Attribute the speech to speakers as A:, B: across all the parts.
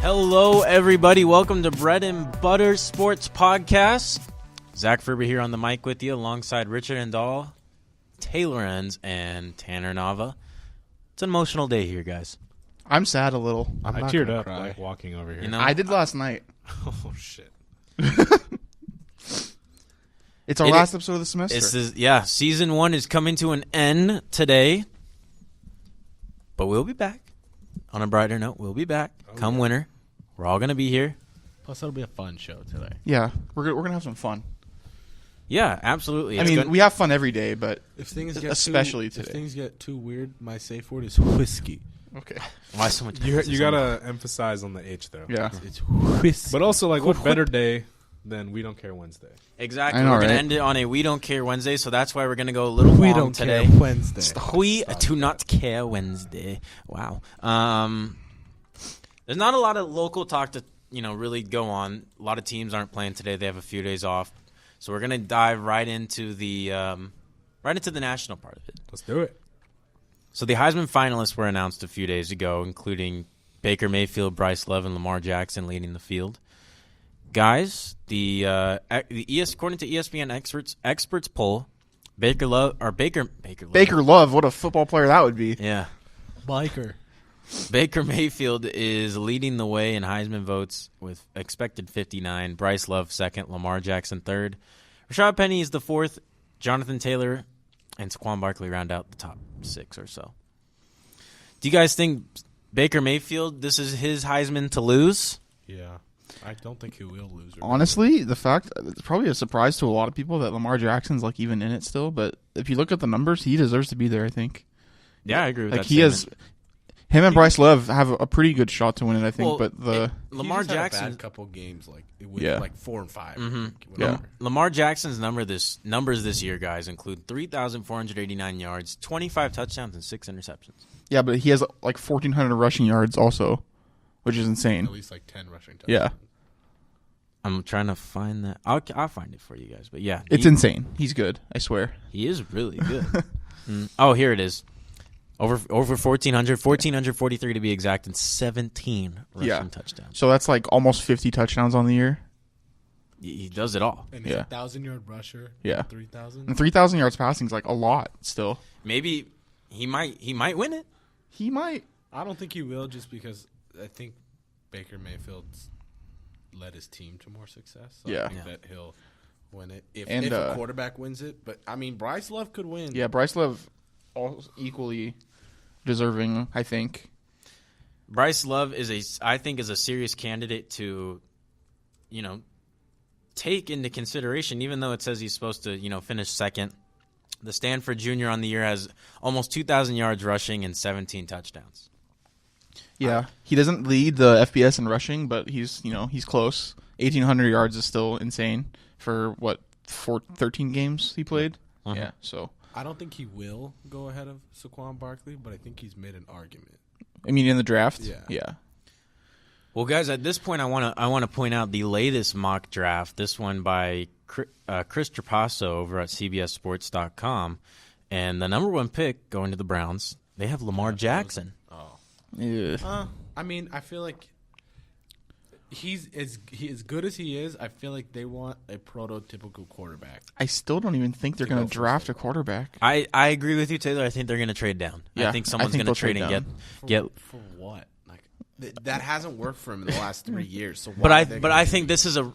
A: Hello, everybody. Welcome to Bread and Butter Sports Podcast. Zach Ferber here on the mic with you, alongside Richard Endall, Taylor Enns, and Tanner Nava. It's an emotional day here, guys.
B: I'm sad a little.
C: I teared up like walking over here.
A: You know?
B: I did last night.
C: Oh shit!
B: It's our last episode of the semester.
A: Season 1 is coming to an end today, but we'll be back. On a brighter note, we'll be back come winter. We're all gonna be here.
C: Plus, it'll be a fun show today.
B: Yeah, we're gonna have some fun.
A: Yeah, absolutely.
B: I mean, we have fun every day, but
C: if things get
B: especially today.
C: If things get too weird, my safe word is whiskey.
B: Okay.
A: Why so much?
C: You gotta emphasize on the H though.
B: Yeah.
C: It's whiskey. But also, like, what better day than We Don't Care Wednesday?
A: Exactly.
B: I know,
A: we're gonna
B: right?
A: end it on a We Don't Care Wednesday, so that's why we're gonna go a little long today.
C: Wednesday.
A: We do not care Wednesday. Wow. There's not a lot of local talk to really go on. A lot of teams aren't playing today. They have a few days off, so we're gonna dive right into the national part of it.
C: Let's do it.
A: So the Heisman finalists were announced a few days ago, including Baker Mayfield, Bryce Love, and Lamar Jackson leading the field. Guys, according to ESPN experts poll, Baker Love.
B: Baker Love, what a football player that would be.
A: Yeah.
C: Biker.
A: Baker Mayfield is leading the way in Heisman votes with expected 59. Bryce Love second, Lamar Jackson third. Rashad Penny is the fourth. Jonathan Taylor and Saquon Barkley round out the top 6 or so. Do you guys think Baker Mayfield, this is his Heisman to lose?
C: Yeah. I don't think he will lose.
B: Honestly, it's probably a surprise to a lot of people that Lamar Jackson's like even in it still. But if you look at the numbers, he deserves to be there. I think.
A: Yeah, I agree with that.
B: Him and Bryce Love have a pretty good shot to win it. I think.
A: Lamar Jackson
C: had a bad couple games like 4 and 5.
A: Mm-hmm. Yeah. Lamar Jackson's numbers this year, guys, include 3,489 yards, 25 touchdowns, and 6 interceptions.
B: Yeah, but he has like 1,400 rushing yards also, which is insane.
C: At least like 10 rushing touchdowns.
B: Yeah.
A: I'm trying to find that. I'll find it for you guys. But yeah,
B: it's insane. He's good. I swear.
A: He is really good. Oh, here it is. Over 1,443 to be exact, and 17 rushing touchdowns.
B: So that's like almost 50 touchdowns on the year.
A: He does it all.
C: And he's a 1,000-yard rusher.
B: Yeah.
C: 3,000.
B: And 3,000 yards passing is like a lot still.
A: Maybe he might win it.
B: He might.
C: I don't think he will, just because I think Baker Mayfield's led his team to more success. So I think that he'll win it if a quarterback wins it. But I mean, Bryce Love could win.
B: Yeah, Bryce Love all equally deserving, I think.
A: Bryce Love is a serious candidate to, take into consideration, even though it says he's supposed to, finish second. The Stanford junior on the year has almost 2,000 yards rushing and 17 touchdowns.
B: Yeah, he doesn't lead the FBS in rushing, but he's close. 1,800 yards is still insane for 13 games he played.
A: Uh-huh.
B: Yeah, so
C: I don't think he will go ahead of Saquon Barkley, but I think he's made an argument.
B: I mean, in the draft,
C: yeah.
A: Well, guys, at this point, I want to point out the latest mock draft. This one by Chris Trapasso over at CBSSports.com, and the number 1 pick going to the Browns. They have Lamar Jackson.
C: Oh,
B: yeah.
C: I mean, I feel like he's as good as he is. I feel like they want a prototypical quarterback.
B: I still don't even think they're going to draft a quarterback.
A: I agree with you, Taylor. I think they're going to trade down.
B: Yeah,
A: I think someone's going to trade and get
C: for what? Like that hasn't worked for him in the last 3 years. So
A: but I think this is a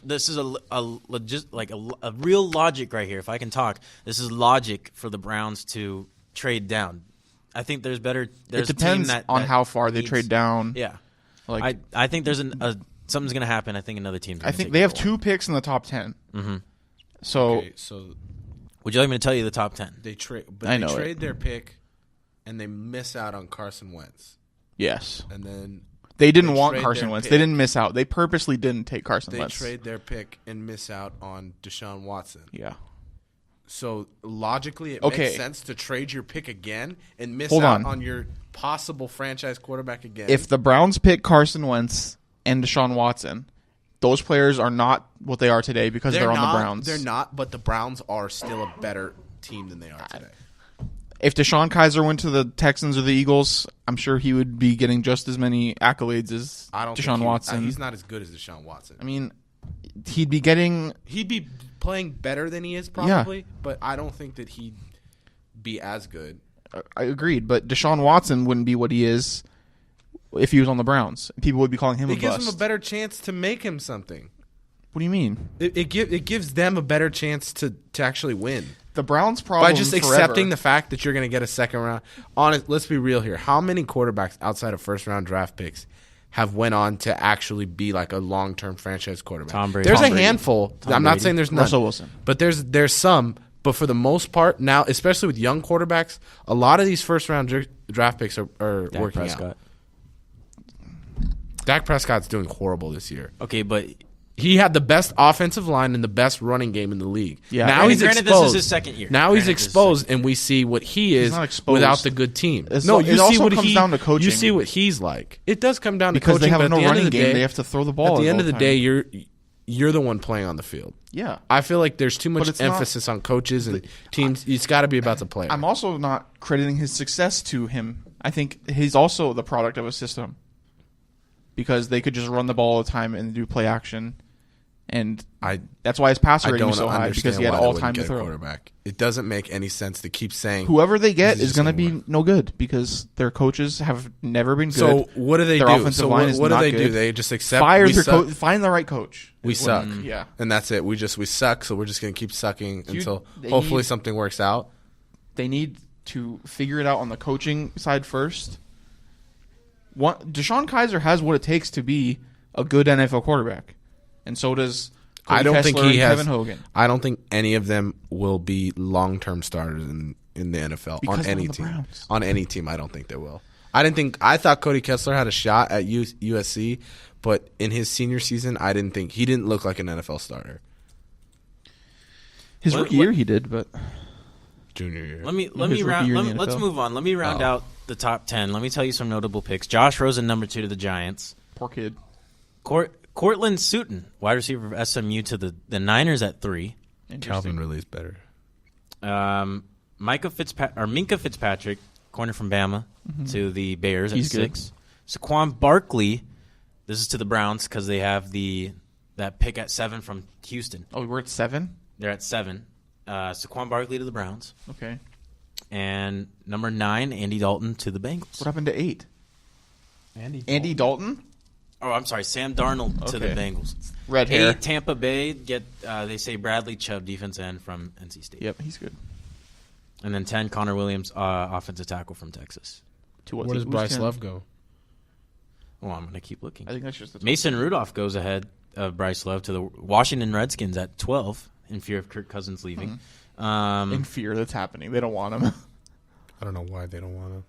A: real logic right here. If I can talk, this is logic for the Browns to trade down. I think there's better. There's
B: it depends on how far they
A: needs,
B: trade down.
A: Yeah,
B: like
A: I think there's something's going to happen. I think another team's.
B: I think they have 2 picks in the top 10.
A: Mm-hmm.
B: So
A: would you like me to tell you the top 10?
C: They trade their pick, and they miss out on Carson Wentz.
B: Yes,
C: and then
B: they didn't want Carson Wentz. They didn't miss out. They purposely didn't take Carson Wentz.
C: They trade their pick and miss out on Deshaun Watson.
B: Yeah.
C: So logically, it makes sense to trade your pick again and miss on your possible franchise quarterback again.
B: If the Browns pick Carson Wentz and Deshaun Watson, those players are not what they are today because they're on the Browns.
C: They're not, but the Browns are still a better team than they are today.
B: If Deshaun Kaiser went to the Texans or the Eagles, I'm sure he would be getting just as many accolades as Deshaun Watson.
C: He's not as good as Deshaun Watson.
B: I mean, he'd be
C: playing better than he is probably, but I don't think that he'd be as good.
B: I agreed, but Deshaun Watson wouldn't be what he is if he was on the Browns. People would be calling him a bust.
C: It gives him a better chance to make him something.
B: What do you mean?
C: It gives them a better chance to actually win.
B: The Browns' problem
C: by just accepting the fact that you're going to get a second round. Let's be real here. How many quarterbacks outside of first round draft picks have went on to actually be like a long term franchise quarterback?
A: Tom Brady.
C: There's a handful. I'm not saying there's none.
B: Russell Wilson.
C: But there's some. But for the most part, now, especially with young quarterbacks, a lot of these first round draft picks are working
A: Prescott.
C: out. Dak Prescott's doing horrible this year.
A: Okay, but
C: he had the best offensive line and the best running game in the league.
B: Yeah.
C: Now he's exposed.
A: This is his second year.
C: Now he's exposed, and we see what he is without the good team. You see what
B: down to coaching.
C: You see what he's like. It does come down to
B: because
C: coaching.
B: They have no running game. They have to throw the ball.
C: At the end of the day, you're the one playing on the field.
B: Yeah,
C: I feel like there's too much emphasis on coaches and teams. It's got to be about the player.
B: I'm also not crediting his success to him. I think he's also the product of a system because they could just run the ball all the time and do play action. And that's why his passer rating was so high because he had all time to throw.
C: Quarterback. It doesn't make any sense to keep saying
B: whoever they get is going to be no good because their coaches have never been good.
C: So what do they do?
B: Their offensive line is
C: what
B: not
C: do they
B: good.
C: do? They just accept
B: find the right coach.
C: We suck.
B: Yeah,
C: and that's it. We suck. So we're just going to keep sucking until hopefully something works out.
B: They need to figure it out on the coaching side first. Deshaun Kaiser has what it takes to be a good NFL quarterback. And so does Cody Kessler and Kevin Hogan.
C: I don't think any of them will be long-term starters in the NFL
B: because
C: on any team. On any team, I don't think they will. I thought Cody Kessler had a shot at USC, but in his senior season, I didn't think he didn't look like an NFL starter.
B: His rookie year he did, but
C: junior year.
A: Let's move on. Let me round out the top 10. Let me tell you some notable picks. Josh Rosen, number 2 to the Giants.
B: Poor kid.
A: Cortland Sutton, wide receiver of SMU, to the Niners at 3.
C: Calvin Ridley's better.
A: Minka Fitzpatrick, corner from Bama, to the Bears at 6. Saquon Barkley, this is to the Browns because they have that pick at 7 from Houston.
B: Oh, we're at 7?
A: They're at 7. Saquon Barkley to the Browns.
B: Okay.
A: And number 9, Andy Dalton to the Bengals.
B: What happened to 8? Andy Dalton?
A: Oh, I'm sorry, Sam Darnold to the Bengals.
B: Red hair.
A: 8, Tampa Bay, they say Bradley Chubb, defense end from NC State.
B: Yep, he's good.
A: And then 10, Connor Williams, offensive tackle from Texas.
C: Where does Bryce Love go?
A: Well, I'm going to keep looking.
B: I think that's just the
A: Mason Rudolph goes ahead of Bryce Love to the Washington Redskins at 12 in fear of Kirk Cousins leaving.
B: In fear that's happening. They don't want him.
C: I don't know why they don't want him.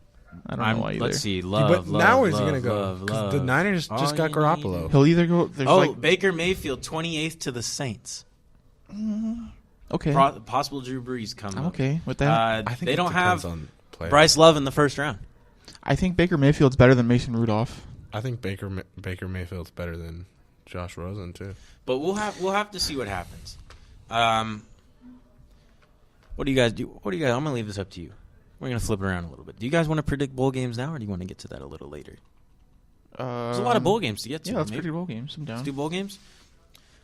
B: I don't know why either.
A: Let's see. Now
C: where's he going to go? Because the Niners just got Garoppolo.
B: He'll either go...
A: Baker Mayfield, 28th to the Saints.
B: Okay.
A: Possible Drew Brees coming.
B: Okay with that.
C: I think
A: they don't have
C: Bryce
A: Love in the first round.
B: I think Baker Mayfield's better than Mason Rudolph.
C: I think Baker Mayfield's better than Josh Rosen too.
A: But we'll have to see what happens. What do you guys do? I'm going to leave this up to you. We're going to flip it around a little bit. Do you guys want to predict bowl games now, or do you want to get to that a little later? There's a lot of bowl games to get to.
B: Yeah, let's predict bowl games. I'm down.
A: Let's do bowl games.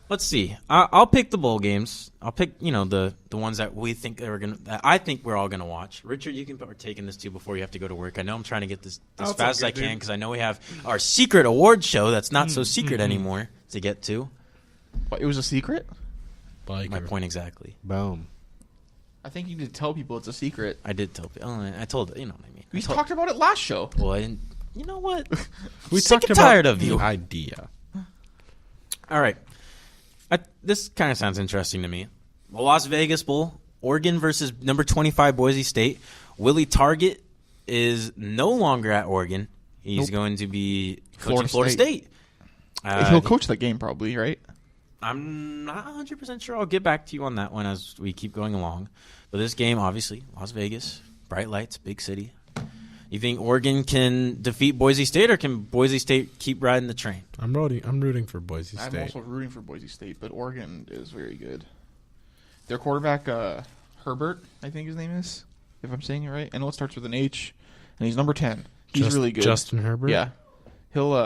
A: Let's see. I'll pick the bowl games. I'll pick the ones that we think that I think we're all gonna watch. Richard, you can partake in this too before you have to go to work. I know I'm trying to get this as fast as I can because I know we have our secret award show that's not so secret anymore to get to.
B: What, it was a secret?
A: My point exactly.
C: Boom.
B: I think you need to tell people it's a secret.
A: I did tell people. I told it. You know what I mean.
B: We talked about it last show.
A: Well, I didn't. You know what?
C: We
A: sick and tired of you.
C: Idea.
A: All right. This kind of sounds interesting to me. The Las Vegas Bowl, Oregon versus number 25 Boise State. Willie Target is no longer at Oregon. He's going to be coaching Florida State.
B: He'll coach that game probably, right?
A: I'm not 100% sure. I'll get back to you on that one as we keep going along. But this game, obviously, Las Vegas, bright lights, big city. You think Oregon can defeat Boise State, or can Boise State keep riding the train?
C: I'm rooting for Boise State.
B: I'm also rooting for Boise State, but Oregon is very good. Their quarterback, Herbert, I think his name is, if I'm saying it right. I know it starts with an H, and he's number 10. He's really good.
D: Justin Herbert?
B: Yeah.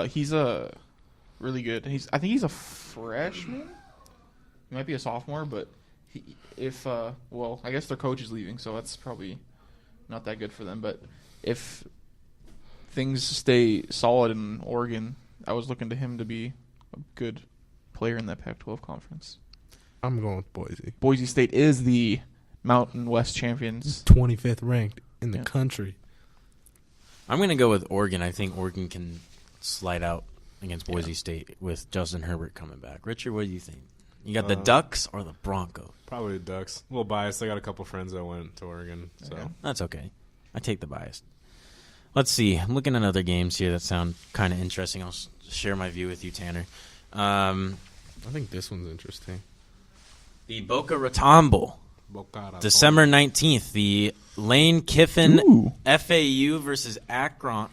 B: He's really good. I think he's a freshman. He might be a sophomore, but I guess their coach is leaving, so that's probably not that good for them. But if things stay solid in Oregon, I was looking to him to be a good player in that Pac-12 conference.
D: I'm going with Boise.
B: Boise State is the Mountain West champions.
D: 25th ranked in the country.
A: I'm going to go with Oregon. I think Oregon can slide out against Boise State with Justin Herbert coming back. Richard, what do you think? You got the Ducks or the Broncos?
E: Probably the Ducks. A little biased. I got a couple friends that went to Oregon. So
A: That's okay. I take the bias. Let's see. I'm looking at other games here that sound kind of interesting. I'll share my view with you, Tanner.
D: I think this one's interesting.
A: The Boca Raton Bowl. December 19th. The Lane Kiffin FAU versus Akron.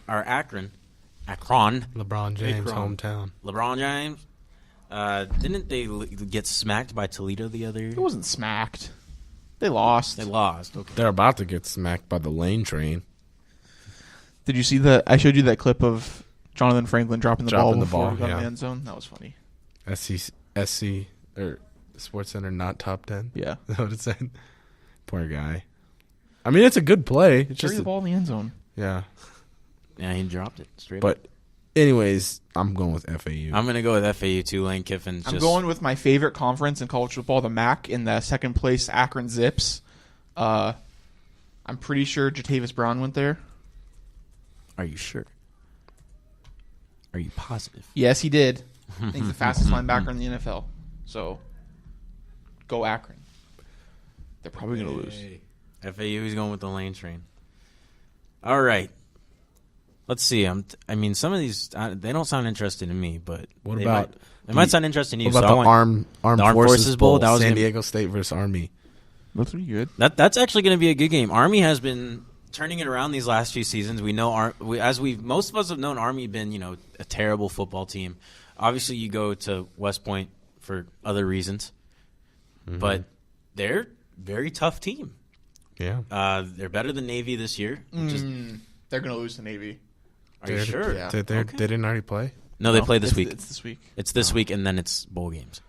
D: LeBron James' hometown.
A: LeBron James. Didn't they get smacked by Toledo the other year?
B: It wasn't smacked. They lost.
A: Okay.
D: They're about to get smacked by the Lane train.
B: Did you see that? I showed you that clip of Jonathan Franklin dropping the ball before he got in
D: yeah.
B: the end zone. That was funny.
D: SC or Sports Center not top 10.
B: Yeah,
D: That's what it said. Poor guy. I mean, it's a good play. It's
B: just the ball in the end zone.
D: Yeah.
A: Yeah, he dropped it straight.
D: But anyways, I'm going with FAU.
A: I'm going to go with FAU too. Lane Kiffin.
B: I'm going with my favorite conference in college football, the MAC, in the second place Akron Zips. I'm pretty sure Jatavis Brown went there.
A: Are you sure? Are you positive?
B: Yes, he did. I think he's the fastest linebacker in the NFL. So, go Akron. They're probably going to lose.
A: FAU is going with the Lane train. All right. Let's see. I mean, some of these they don't sound interesting to me, but
D: what about?
A: They might sound interesting to you.
D: What about the Armed Forces Bowl?
A: That was
D: San Diego State versus Army.
B: That's pretty good.
A: That's actually going to be a good game. Army has been turning it around these last few seasons. We know most of us have known Army been a terrible football team. Obviously, you go to West Point for other reasons, but they're a very tough team.
D: Yeah,
A: they're better than Navy this year.
B: They're going to lose to Navy.
A: Are you sure?
B: Yeah.
D: They didn't already play?
A: No, they play this week.
B: It's this week.
A: It's this week, and then it's bowl games.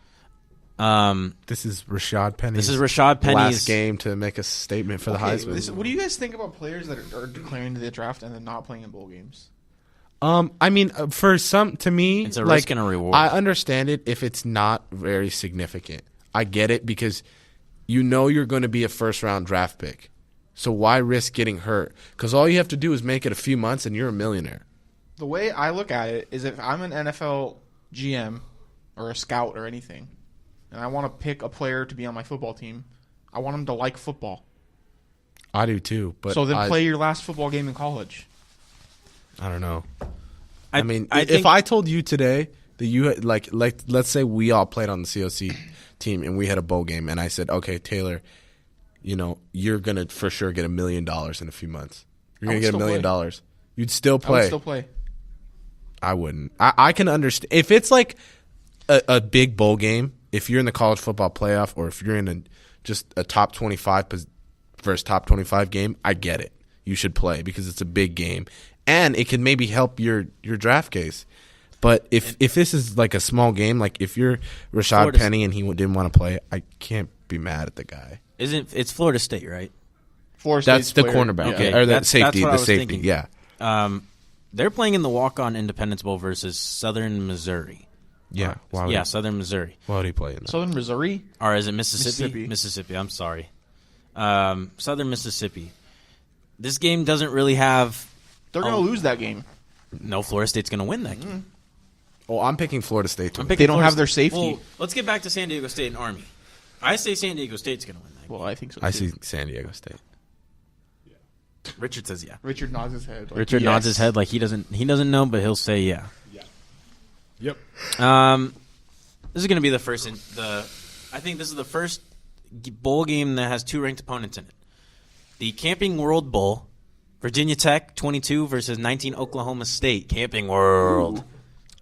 D: This is Rashad Penny's
A: This is Rashad Penny's
D: last game to make a statement for the Heisman.
B: What do you guys think about players that are declaring to the draft and then not playing in bowl games?
D: I mean, for some, to me,
A: it's a risk and a reward.
D: I understand it if it's not very significant. I get it because you're going to be a first-round draft pick. So why risk getting hurt? Because all you have to do is make it a few months and you're a millionaire.
B: The way I look at it is if I'm an NFL GM or a scout or anything, and I want to pick a player to be on my football team, I want him to like football.
D: I do too. But
B: so then play your last football game in college.
D: I don't know.
A: I
D: mean, if I told you today that you had, like let's say we all played on the COC team and we had a bowl game, and I said, okay, Taylor, you're gonna for sure get $1 million in a few months. You're gonna get $1 million. You'd still play.
B: I would still play.
D: I wouldn't. I can understand if it's like a big bowl game. If you're in the college football playoff, or if you're in just a top 25 versus top 25 game, I get it. You should play because it's a big game, and it can maybe help your draft case. But if this is like a small game, like if you're Rashad Penny and he didn't want to play, I can't be mad at the guy.
A: It's Florida State, right?
B: Florida
D: State's the
B: player.
D: cornerback,
A: Okay.
D: or the
A: That's
D: safety.
A: what I
D: The
A: was
D: safety,
A: thinking.
D: yeah.
A: They're playing in the walk-on Independence Bowl versus Southern Missouri.
D: Yeah.
A: Southern Missouri.
D: Why would he play in that?
B: Southern Missouri?
A: Or is it Mississippi? Mississippi, I'm sorry. Southern Mississippi. This game doesn't really have...
B: They're going to lose that game.
A: No, Florida State's going to win that game.
D: Oh, I'm picking Florida State to win.
B: They don't have their safety.
A: Well, let's get back to San Diego State and Army. I say San Diego State's going to win that game.
B: Well, I think so,
D: I
B: too.
D: see San Diego State.
A: Richard says yeah.
B: Richard nods his head. Like,
A: Richard nods his head like he doesn't know, but he'll say yeah.
E: Yep.
A: This is going to be the first. I think this is the first bowl game that has two ranked opponents in it. The Camping World Bowl, Virginia Tech 22 versus 19 Oklahoma State. Camping World.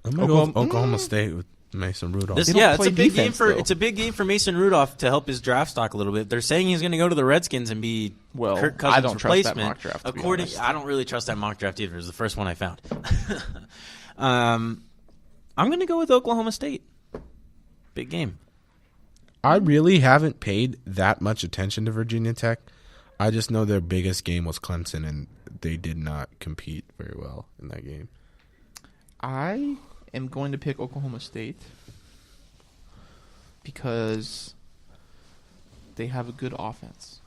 D: I'm gonna go with Oklahoma State. Mason Rudolph.
A: It's a big game for Mason Rudolph to help his draft stock a little bit. They're saying he's going to go to the Redskins and be Kirk Cousins'
B: I don't
A: replacement.
B: trust that mock draft.
A: I don't really trust that mock draft either. It was the first one I found. I'm going to go with Oklahoma State. Big game.
D: I really haven't paid that much attention to Virginia Tech. I just know their biggest game was Clemson, and they did not compete very well in that game.
B: I am going to pick Oklahoma State because they have a good offense.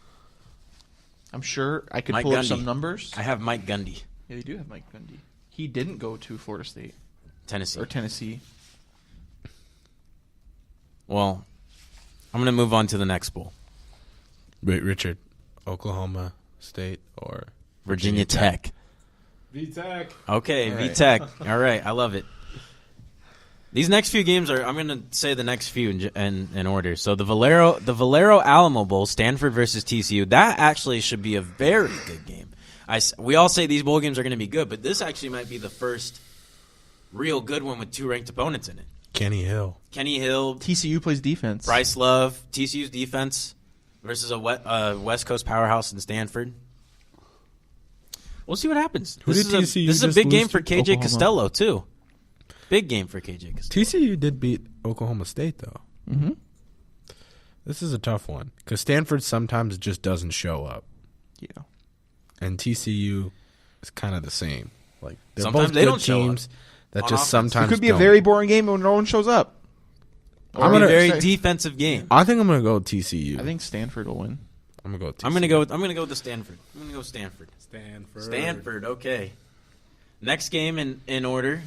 B: I'm sure I could pull up some numbers.
A: I have Mike Gundy.
B: Yeah, they do have Mike Gundy. He didn't go to Florida State.
A: Tennessee. Well, I'm going to move on to the next bowl.
D: Wait, Richard, Oklahoma State or
A: Virginia Tech?
E: V-Tech.
A: Okay, V-Tech. All right, I love it. These next few games I'm going to say the next few in order. So the Valero Alamo Bowl, Stanford versus TCU, that actually should be a very good game. We all say these bowl games are going to be good, but this actually might be the first real good one with two ranked opponents in it.
D: Kenny Hill.
B: TCU plays defense.
A: Bryce Love, TCU's defense versus a West Coast powerhouse in Stanford. We'll see what happens. This is a big game for KJ
B: Oklahoma.
A: Costello, too. Big game for KJ Costello.
D: TCU did beat Oklahoma State, though.
B: Mm-hmm.
D: This is a tough one because Stanford sometimes just doesn't show up.
B: Yeah.
D: And TCU is kind of the same. Like they're
A: Sometimes
D: both
A: they
D: good
A: don't show
D: teams that
A: on
D: just
A: offense.
D: sometimes
B: It could be
D: don't.
B: a very boring game when no one shows up.
A: I'm going to very defensive game.
D: I think I'm going to go with TCU.
B: I think Stanford will win.
D: I'm going to go with TCU.
A: I'm going to go with Stanford. I'm going to go Stanford. Stanford, okay. Next game in order.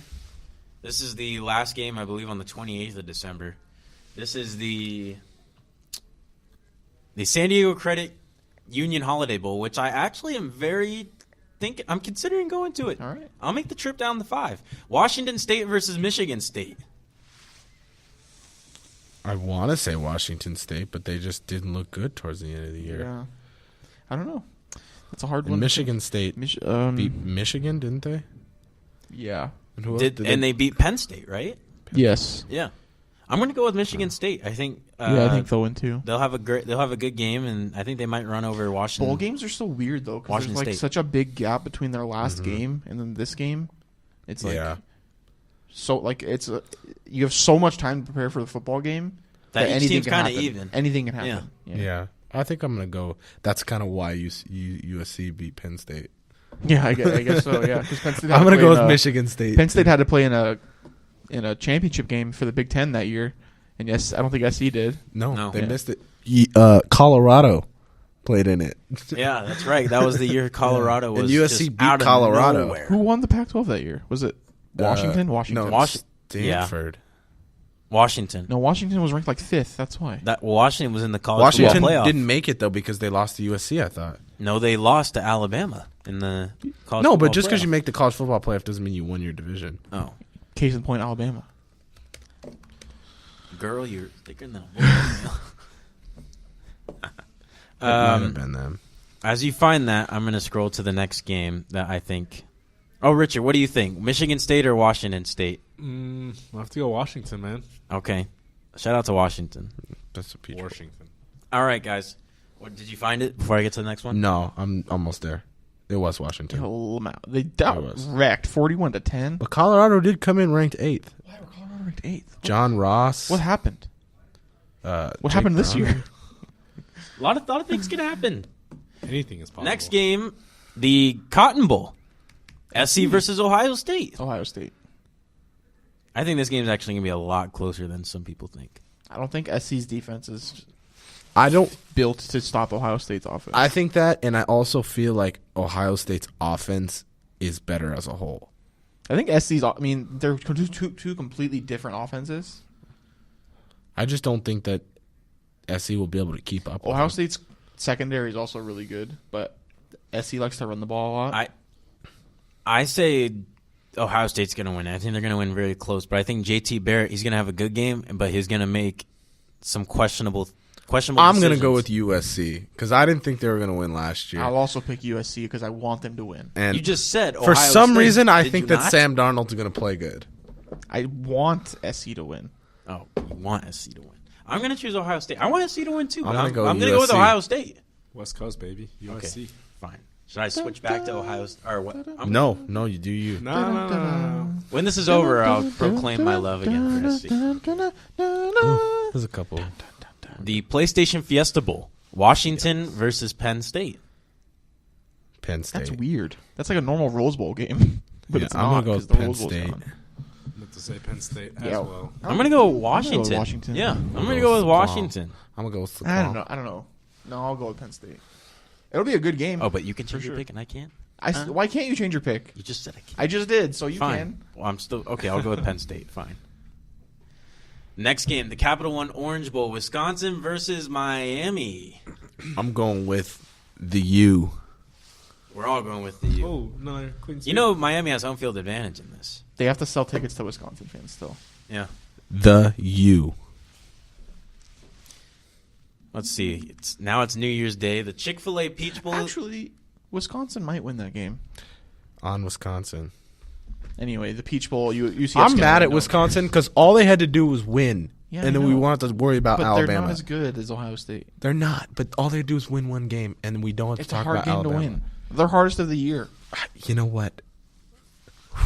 A: This is the last game, I believe, on the 28th of December. This is the San Diego Credit Union Holiday Bowl, which I actually am I'm considering going to it.
B: All right.
A: I'll make the trip down the 5. Washington State versus Michigan State.
D: I want to say Washington State, but they just didn't look good towards the end of the year.
B: Yeah. I don't know. It's a hard
D: And
B: one.
D: Michigan State beat Michigan, didn't they?
B: Yeah.
D: And who else
A: They beat Penn State, right?
B: Yes.
A: Yeah. I'm going to go with Michigan State. I think
B: I think they'll win too.
A: they'll have a good game, and I think they might run over Washington.
B: Bowl games are so weird though, because there's
A: Washington
B: like
A: State.
B: such a big gap between their last game and then this game. It's like so like you have so much time to prepare for the football game
A: that each
B: anything
A: team's
B: can
A: kind of
B: happen.
A: even.
B: Anything can happen.
D: Yeah. I think I'm going to go. That's kind of why USC beat Penn State.
B: Yeah, I guess so. Yeah, 'cause Penn State
D: I'm going to go with Michigan State.
B: Penn State had to play in a championship game for the Big Ten that year, and yes, I don't think SC did.
D: No. They missed it. Colorado played in it.
A: Yeah, that's right. That was the year Colorado was
D: And USC
A: just
D: beat
A: out of
D: Colorado.
A: nowhere.
B: Who won the Pac-12 that year? Was it Washington? Washington.
D: No,
A: Yeah.
D: Stanford.
A: Washington.
B: No, Washington was ranked like 5th. That's why.
A: That Washington was in the college
D: Washington
A: football playoff.
D: didn't make it, though, because they lost to USC, I thought.
A: No, they lost to Alabama in the college
D: No,
A: football
D: but just because
A: playoff.
D: you make the college football playoff doesn't mean you won your division.
A: Oh,
B: Case in point, Alabama.
A: girl, you're thicker than
D: It might have been them.
A: As you find that, I'm going to scroll to the next game that I think. Oh, Richard, what do you think? Michigan State or Washington State?
E: I'll have to go Washington, man.
A: Okay. Shout out to Washington.
D: That's a peach.
E: Washington.
A: All right, guys. Did you find it before I get to the next one?
D: No, I'm almost there. It was Washington.
B: They wrecked 41-10.
D: But Colorado did come in ranked 8th.
B: Why were Colorado ranked 8th?
D: John Ross.
B: What happened?
D: What
B: What happened this year?
A: A lot of things can happen.
E: Anything is possible.
A: Next game, the Cotton Bowl. SC versus Ohio State.
B: Ohio State.
A: I think this game is actually going to be a lot closer than some people think.
B: I don't think SC's defense is
D: I don't.
B: built to stop Ohio State's offense.
D: I think that, and I also feel like Ohio State's offense is better as a whole.
B: I think SC's. I mean, they're two completely different offenses.
D: I just don't think that SC will be able to keep up.
B: Ohio
D: with them.
B: State's secondary is also really good, but SC likes to run the ball a lot.
A: I say Ohio State's going to win. I think they're going to win very close, but I think JT Barrett, he's going to have a good game, but he's going to make some questionable
D: I'm going to
A: decisions.
D: go with USC because I didn't think they were going to win last year.
B: I'll also pick USC because I want them to win.
D: And
A: You just said
D: for
A: Ohio
D: some
A: State.
D: reason, I
A: Did
D: think
A: you
D: that
A: not?
D: Sam Darnold's going to play good.
B: I want SC to win.
A: Oh, you want SC to win. I'm going to choose Ohio State. I want SC to win, too.
D: I'm
A: going to go with Ohio State.
E: West Coast, baby. USC.
A: Okay, fine. Should I switch back to Ohio State? Or what?
D: No, you do you.
E: No.
A: When this is over, I'll proclaim my love again for SC.
D: There's a couple.
A: The PlayStation Fiesta Bowl. Washington versus Penn State.
D: Penn State.
B: That's weird. That's like a normal Rose Bowl game. But it's
D: I'm
B: not,
D: going to go with
B: 'cause the
D: Penn
B: Rose Bowl's
D: State.
B: gone.
E: I'm about to say Penn State as
B: Yeah.
E: well.
A: I'm going to go Washington.
B: Washington.
A: Yeah, I'm going to go with Washington.
D: I'm going to go with
B: I don't know. No, I'll go with Penn State. It'll be a good game.
A: Oh, but you can change
B: For
A: your
B: sure.
A: pick and I can't?
B: Why can't you change your pick?
A: You just said I can't.
B: I just did, so you
A: Fine.
B: can.
A: Well, I'm still okay. I'll go with Penn State. Fine. Next game, the Capital One Orange Bowl, Wisconsin versus Miami.
D: I'm going with the U.
A: We're all going with the U.
E: Oh, no. Queen's
A: You know, Miami has home field advantage in this.
B: They have to sell tickets to Wisconsin fans still.
A: Yeah.
D: The U.
A: Let's see. It's New Year's Day. The Chick-fil-A Peach Bowl.
B: Actually, Wisconsin might win that game.
D: On Wisconsin.
B: Anyway, the Peach Bowl. UCF's
D: I'm
B: gonna
D: mad
B: win,
D: at
B: no.
D: Wisconsin because all they had to do was win.
B: Yeah,
D: and
B: I
D: then we
B: know.
D: wanted to worry about
B: But
D: Alabama.
B: they're not as good as Ohio State.
D: They're not, but all they do is win one game, and we don't have to
B: It's a
D: talk
B: hard
D: about
B: game
D: Alabama.
B: to win. Their hardest of the year.
D: You know what?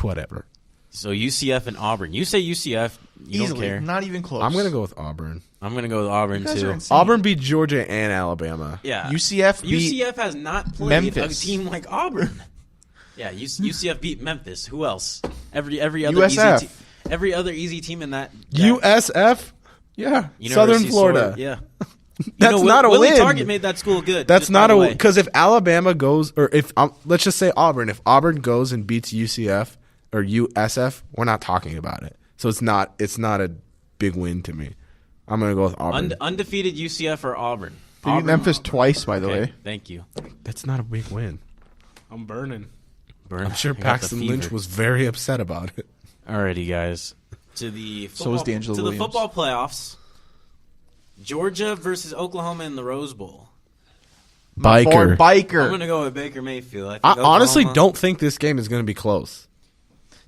D: Whatever.
A: So UCF and Auburn. You say UCF. You
B: Easily,
A: don't care.
B: not even close.
D: I'm going to go with Auburn.
A: I'm going to go with Auburn,
B: You guys are
A: too.
B: insane.
D: Auburn beat Georgia and Alabama.
A: Yeah.
B: UCF beat
A: UCF has not played
B: Memphis.
A: a team like Auburn. Yeah, UCF beat Memphis. Who else? Every other
B: USF.
A: easy every other easy team in that
D: USF? Yeah.
A: University
D: Southern Florida.
A: Sword, yeah.
D: That's not a
A: Willie
D: win.
A: Target made that school good.
D: That's
A: just
D: not
A: by
D: a
A: the
D: win.
A: way.
D: Because if Alabama goes, or if, let's just say Auburn, if Auburn goes and beats UCF or USF, we're not talking about it. So it's not a big win to me. I'm going to go with Auburn.
A: Undefeated UCF or Auburn?
B: They beat Memphis twice, by the
A: Okay,
B: way.
A: thank you.
D: That's not a big win.
E: I'm burning.
A: Burn.
D: I'm sure
A: I got the
D: Paxton
A: fever.
D: Lynch was very upset about it.
A: Alrighty, guys. To the
B: So is D'Angelo
A: to the
B: Williams.
A: football playoffs. Georgia versus Oklahoma in the Rose Bowl.
B: My boy
D: Biker.
A: I'm
B: Biker.
A: going to go with Baker Mayfield.
D: I
A: think
D: honestly
A: Oklahoma-
D: don't think this game is going to be close.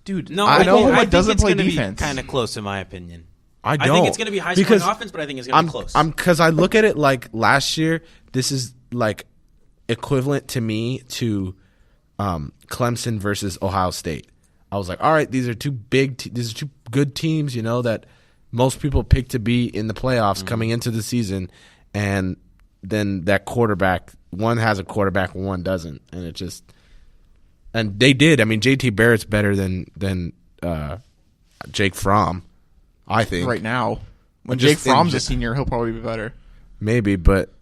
B: Dude,
A: No,
D: I know
A: think,
D: Oklahoma
A: I think
B: doesn't
A: it's
B: play
A: gonna
B: defense.
A: Be kind of close, in my opinion.
D: I don't.
A: I think it's going to be high scoring offense, but I think it's going to be close.
D: Because I look at it like last year. This is like equivalent to me to Clemson versus Ohio State. I was like, all right, these are two these are two good teams, that most people pick to be in the playoffs coming into the season, and then that quarterback, one has a quarterback, one doesn't, and it just, and they did. I mean, JT Barrett's better than Jake Fromm, I think.
B: right now. When
D: Just
B: Jake Fromm's a
D: in-
B: senior, he'll probably be better.
D: Maybe, but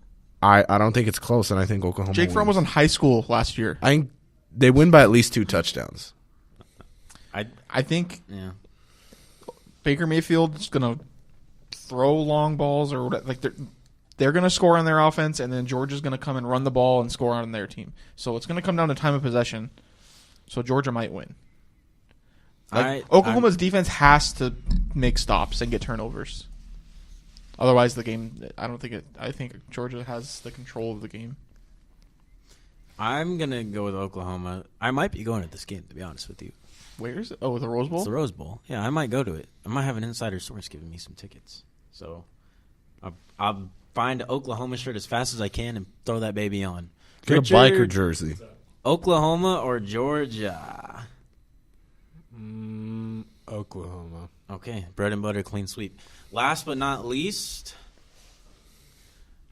D: I don't think it's close, and I think Oklahoma
B: Jake Fromm was
D: wins.
B: in high school last year.
D: I think they win by at least 2 touchdowns.
B: I think
A: yeah.
B: Baker Mayfield's gonna throw long balls or whatever. Like they're gonna score on their offense, and then Georgia's gonna come and run the ball and score on their team. So it's gonna come down to time of possession. So Georgia might win. Oklahoma's defense has to make stops and get turnovers. Otherwise, the game. I think Georgia has the control of the game.
A: I'm going to go with Oklahoma. I might be going to this game, to be honest with you.
B: Where is it? Oh, the Rose Bowl.
A: It's the Rose Bowl. Yeah, I might go to it. I might have an insider source giving me some tickets. So I'll find an Oklahoma shirt as fast as I can and throw that baby on.
D: Get
A: Richard,
D: a biker jersey.
A: Oklahoma or Georgia?
E: Oklahoma.
A: Okay, bread and butter, clean sweep. Last but not least,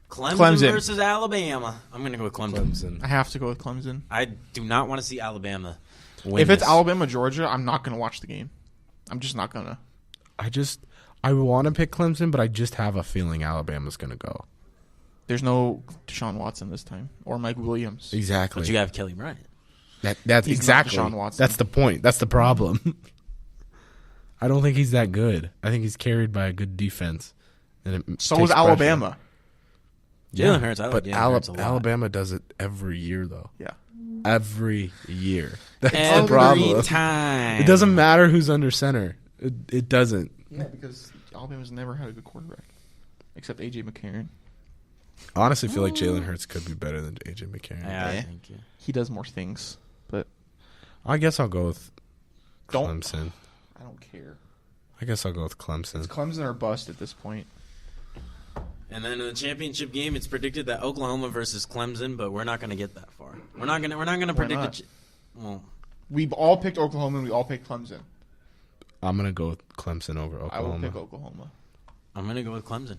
A: Clemson versus Alabama. I'm going to go with Clemson.
B: I have to go with Clemson.
A: I do not want to see Alabama win
B: If it's
A: this.
B: Alabama Georgia, I'm not gonna watch the game. I'm just not gonna.
D: I want to pick Clemson, but I just have a feeling Alabama's going to go.
B: There's no Deshaun Watson this time or Mike Williams.
D: Exactly.
A: But you have Kelly Bryant.
D: That's
B: He's
D: exactly.
B: not Deshaun Watson.
D: That's the point. That's the problem. I don't think he's that good. I think he's carried by a good defense. And it
B: So
D: takes
B: is Alabama.
A: Jalen Hurts. I like
D: But
A: Jalen Hurts a lot.
D: Alabama does it every year, though.
B: Yeah.
D: Every year. That's the
A: Every
D: problem.
A: time.
D: It doesn't matter who's under center. It doesn't.
B: Yeah, because Alabama's never had a good quarterback, except AJ McCarron.
D: I honestly feel like Jalen Hurts could be better than AJ McCarron.
A: Yeah, I
B: Yeah.
A: think yeah.
B: He does more things, but
D: I guess I'll go with
B: Don't-
D: Clemson.
B: I don't care.
D: I guess I'll go with Clemson.
B: It's Clemson or bust at this point.
A: And then in the championship game, it's predicted that Oklahoma versus Clemson, but we're not going to get that far. We're not going to predict it. Well,
B: we've all picked Oklahoma and we all picked Clemson.
D: I'm going to go with Clemson over Oklahoma.
B: I will pick Oklahoma.
A: I'm going to go with Clemson.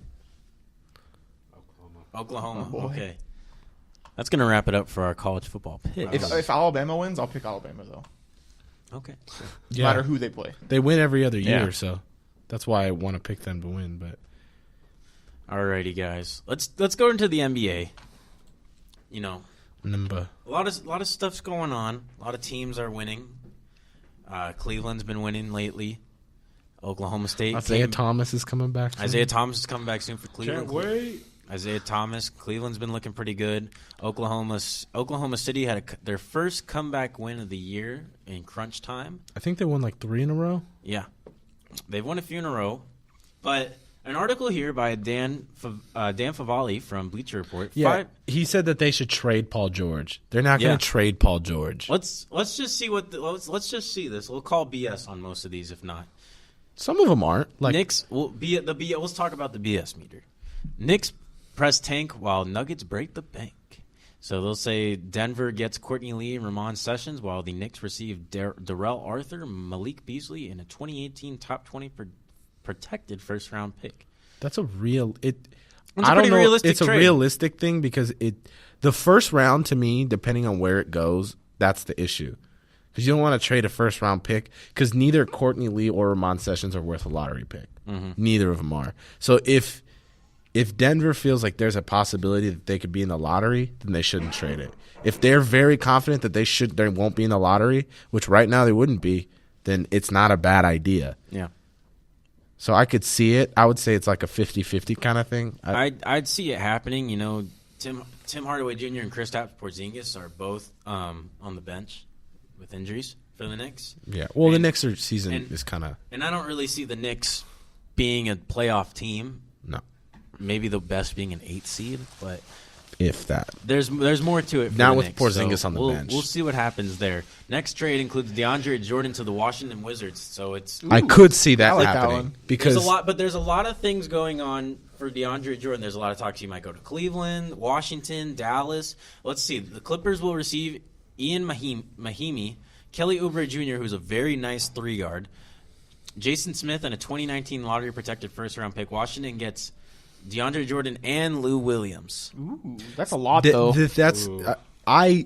A: Oklahoma.
B: Oh,
A: okay. That's going to wrap it up for our college football pick.
B: If Alabama wins, I'll pick Alabama, though.
A: Okay.
B: No matter who they play.
D: They win every other year, so that's why I want to pick them to win. But
A: alrighty, guys. Let's go into the NBA. You know,
D: a
A: lot of stuff's going on. A lot of teams are winning. Cleveland's been winning lately. Oklahoma State.
D: Isaiah Thomas is coming back soon.
A: Isaiah Thomas is coming back soon for Cleveland.
E: Can't wait.
A: Isaiah Thomas. Cleveland's been looking pretty good. Oklahoma City had their first comeback win of the year in crunch time.
D: I think they won like 3 in a row.
A: Yeah. They've won a few in a row. But an article here by Dan Favale from Bleacher Report.
D: He said that they should trade Paul George. They're not going to trade Paul George.
A: Let's just see let's just see this. We'll call BS on most of these if not.
D: Some of them aren't. Like
A: Knicks will be the BS. Let's talk about the BS meter. Knicks press tank while Nuggets break the bank. So they'll say Denver gets Courtney Lee and Ramon Sessions while the Knicks receive Darrell Arthur, Malik Beasley, and a 2018 top 20 protected first-round pick.
D: That's a real – I
A: don't know.
D: It's a realistic thing because the first round to me, depending on where it goes, that's the issue. Because you don't want to trade a first-round pick because neither Courtney Lee or Ramon Sessions are worth a lottery pick. Mm-hmm. Neither of them are. So if Denver feels like there's a possibility that they could be in the lottery, then they shouldn't trade it. If they're very confident that they won't be in the lottery, which right now they wouldn't be, then it's not a bad idea.
A: Yeah.
D: So I could see it. I would say it's like a 50-50 kind of thing.
A: I'd see it happening. You know, Tim Hardaway Jr. and Kristaps Porzingis are both on the bench with injuries for the Knicks.
D: Yeah. Well, the Knicks season is kind of.
A: And I don't really see the Knicks being a playoff team.
D: No.
A: Maybe the best being an 8th seed, but
D: if that.
A: There's more to it for
D: now
A: the
D: with
A: Knicks,
D: Porzingis on the bench.
A: We'll see what happens there. Next trade includes DeAndre Jordan to the Washington Wizards. So it's
D: I could see that
B: like
D: happening
B: that one.
D: because
A: there's a lot of things going on for DeAndre Jordan. There's a lot of talks he might go to Cleveland, Washington, Dallas. Let's see. The Clippers will receive Ian Mahimi, Kelly Oubre Jr., who's a very nice 3-guard, Jason Smith, and a 2019 lottery protected first-round pick. Washington gets DeAndre Jordan and Lou Williams.
B: Ooh, that's a lot, though.
D: I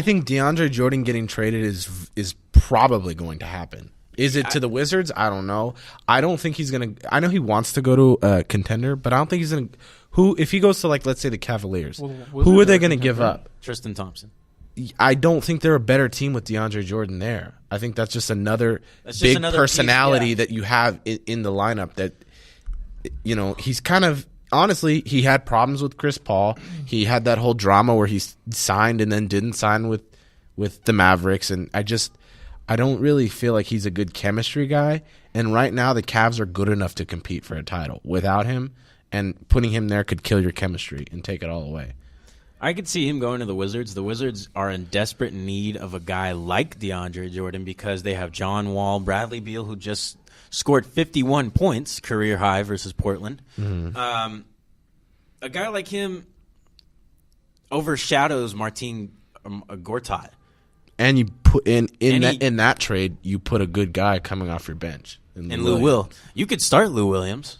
D: think DeAndre Jordan getting traded is probably going to happen. Is it to the Wizards? I don't know. I don't think he's going to – I know he wants to go to a contender, but I don't think he's going to – if he goes to, like, let's say the Cavaliers, who are they going to give up?
A: Tristan Thompson.
D: I don't think they're a better team with DeAndre Jordan there. I think that's just another big personality
A: piece,
D: that you have in the lineup that – you know, he's kind of honestly, he had problems with Chris Paul. He had that whole drama where he signed and then didn't sign with the Mavericks, and I don't really feel like he's a good chemistry guy. And right now, the Cavs are good enough to compete for a title without him, and putting him there could kill your chemistry and take it all away.
A: I could see him going to the Wizards. The Wizards are in desperate need of a guy like DeAndre Jordan because they have John Wall, Bradley Beal, who just scored 51 points, career high versus Portland. Mm-hmm. A guy like him overshadows Martin Gortat.
D: And you put in that trade, you put a good guy coming off your bench.
A: And Lou Will. You could start Lou Williams.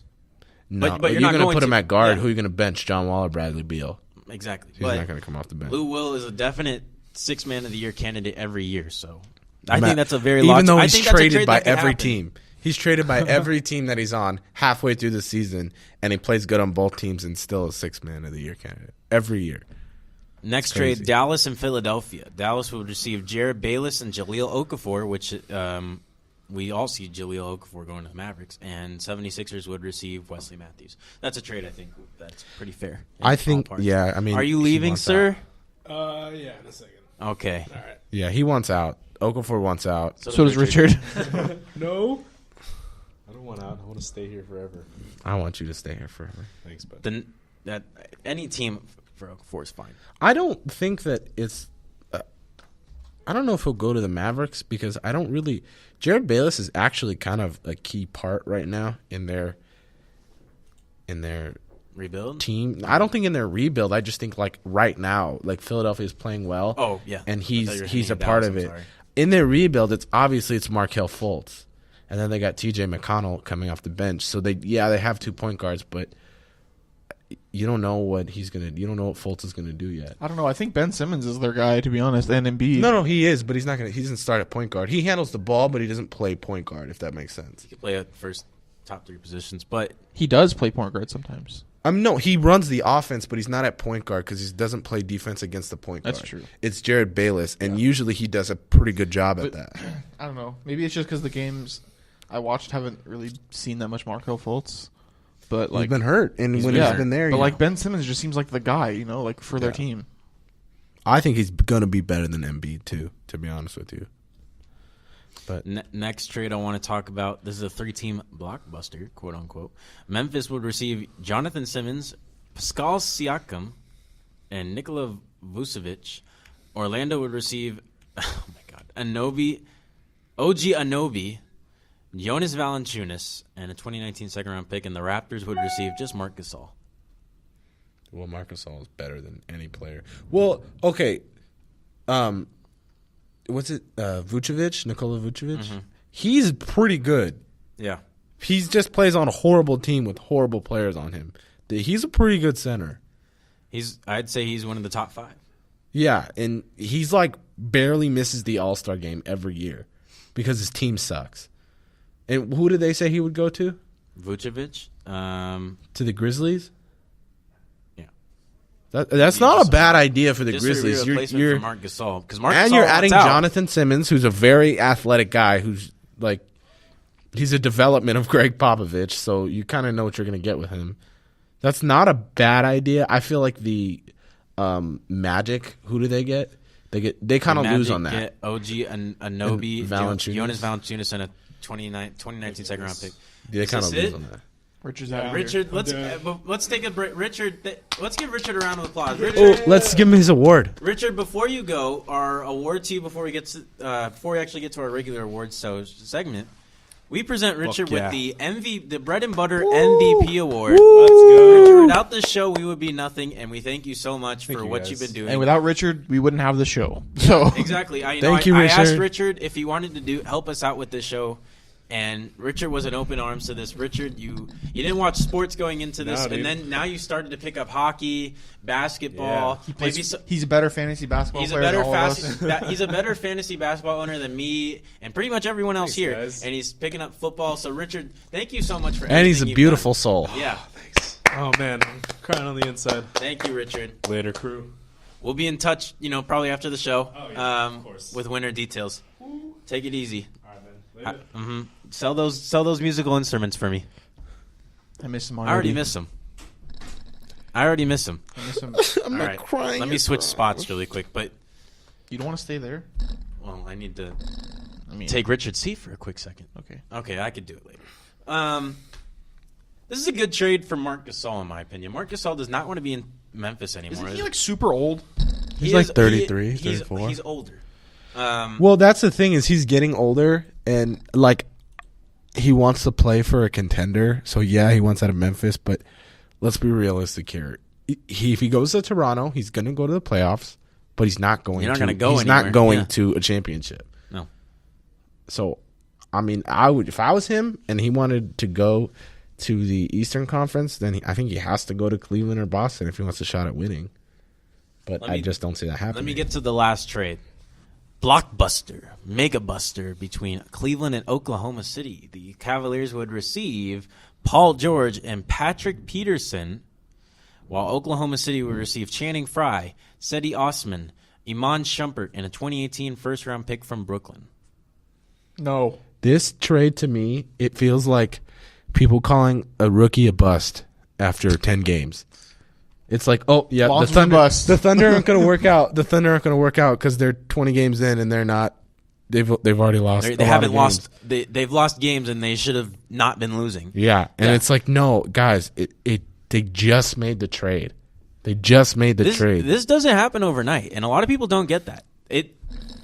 D: No, but you're going to put him at guard. Yeah. Who are you going to bench, John Wall or Bradley Beal?
A: Exactly.
D: He's not going to come off the bench.
A: Lou Will is a definite 6th man of the year candidate every year. So I think that's a very
D: even though he's traded by every team. He's traded by every team that he's on halfway through the season, and he plays good on both teams and still a 6th man of the year candidate every year.
A: Next trade, Dallas and Philadelphia. Dallas will receive Jared Bayless and Jahlil Okafor, which we all see Jahlil Okafor going to the Mavericks, and 76ers would receive Wesley Matthews. That's a trade I think that's pretty fair.
D: I think, yeah. I mean,
A: are you leaving, sir?
E: Yeah, in a second.
A: Okay.
E: All right.
D: Yeah, he wants out. Okafor wants out.
B: So does Richard.
E: No. I don't want out. I want to stay here forever.
D: I want you to stay here forever.
E: Thanks, bud.
A: Any team for Okafor is fine.
D: I don't think that it's I don't know if he'll go to the Mavericks because I don't really. Jared Bayless is actually kind of a key part right now in their
A: rebuild
D: team. I don't think in their rebuild. I just think like right now, like Philadelphia is playing well.
A: Oh yeah,
D: and he's a part of it. In their rebuild, it's Markelle Fultz, and then they got T.J. McConnell coming off the bench. So they have 2 point guards, but you don't know what you don't know what Fultz is gonna do yet.
B: I don't know. I think Ben Simmons is their guy, to be honest, and Embiid.
D: No, he is, but he doesn't start at point guard. He handles the ball, but he doesn't play point guard. If that makes sense,
A: he can play at first top 3 positions, but
B: he does play point guard sometimes.
D: No, he runs the offense, but he's not at point guard because he doesn't play defense against the point guard.
B: That's true.
D: It's Jared Bayless, and usually he does a pretty good job at that.
B: I don't know. Maybe it's just because the games I watched haven't really seen that much Markelle Fultz. But like,
D: he's been hurt, and when he's been there,
B: but like Ben Simmons just seems like the guy, like for their team.
D: I think he's gonna be better than Embiid too, to be honest with you. But
A: next trade I want to talk about, this is a 3-team blockbuster, quote unquote. Memphis would receive Jonathan Simmons, Pascal Siakam, and Nikola Vucevic. Orlando would receive, oh my God, OG Anunoby, Jonas Valanciunas, and a 2019 second-round pick, and the Raptors would receive just Marc Gasol.
D: Well, Marc Gasol is better than any player. Well, okay. What's it? Nikola Vucevic? Mm-hmm. He's pretty good.
A: Yeah.
D: He just plays on a horrible team with horrible players on him. He's a pretty good center.
A: I'd say he's one of the top 5.
D: Yeah, and he's like barely misses the All-Star game every year because his team sucks. And who did they say he would go to?
A: Vucevic.
D: To the Grizzlies?
A: Yeah.
D: That's not a bad idea for the Grizzlies.
A: You're for Marc Gasol.
D: And you're adding Jonathan Simmons, who's a very athletic guy, who's like, he's a development of Greg Popovich, so you kind of know what you're going to get with him. That's not a bad idea. I feel like the Magic, who do they get? They kind of lose on that.
A: Get OG Anunoby, Jonas Valanciunas, and a 2019 second round pick.
D: They kind of lose on that.
A: Richard, let's take a break. Richard, let's give Richard a round of applause. Richard,
D: let's give him his award.
A: Richard, before you go, our award to you before we actually get to our regular awards segment. We present Richard with the Bread and Butter MVP award.
E: Let's go.
A: Richard, without this show, we would be nothing, and we thank you so much for what you've been doing.
B: And without Richard, we wouldn't have the show. So
A: exactly.
D: Thank you, Richard.
A: I asked Richard if he wanted to help us out with this show, and Richard was in open arms to this. Richard, you didn't watch sports going into this, and then now you started to pick up hockey, basketball.
B: Yeah. He's a better fantasy basketball player
A: he's a better fantasy basketball owner than me and pretty much everyone else here.
E: Guys.
A: And he's picking up football. So, Richard, thank you so much for
D: everything. And he's a beautiful soul.
A: Yeah.
E: Thanks. Oh, man. I'm crying on the inside.
A: Thank you, Richard.
E: Later, crew.
A: We'll be in touch, probably after the show
E: of course.
A: With winner details. Take it easy.
E: All right, man. Later.
A: Sell those musical instruments for me.
B: I miss them
A: already. I already miss them.
B: I miss them.
D: I'm not crying.
A: Let me switch spots really quick. But
B: you don't want to stay there?
A: Well, I need to take Richard's seat for a quick second. Okay, I could do it later. This is a good trade for Marc Gasol, in my opinion. Marc Gasol does not want to be in Memphis anymore.
B: Isn't he like super old?
D: He's like 33, 34.
A: He's older.
D: Well, that's the thing is he's getting older, and like he wants to play for a contender. So yeah, he wants out of Memphis, but let's be realistic here. If he goes to Toronto, he's going to go to the playoffs, but he's not going.
A: He's
D: not going to a championship.
A: No.
D: So, I mean, I would if I was him and he wanted to go to the Eastern Conference, then I think he has to go to Cleveland or Boston if he wants a shot at winning. But I just don't see that happening.
A: Let me get to the last trade. Blockbuster, mega buster between Cleveland and Oklahoma City. The Cavaliers would receive Paul George and Patrick Peterson, while Oklahoma City would receive Channing Frye, Cedi Osman, Iman Shumpert, and a 2018 first-round pick from Brooklyn.
B: No.
D: This trade, to me, it feels like people calling a rookie a bust after 10 games. It's like, oh yeah, the Thunder aren't going to work out. The Thunder aren't going to work out because they're 20 games in and they're not. They've already lost.
A: They haven't lost. They've lost games and they should have not been losing.
D: Yeah, and it's like, no, guys, they just made the trade. They just made the trade.
A: This doesn't happen overnight, and a lot of people don't get that.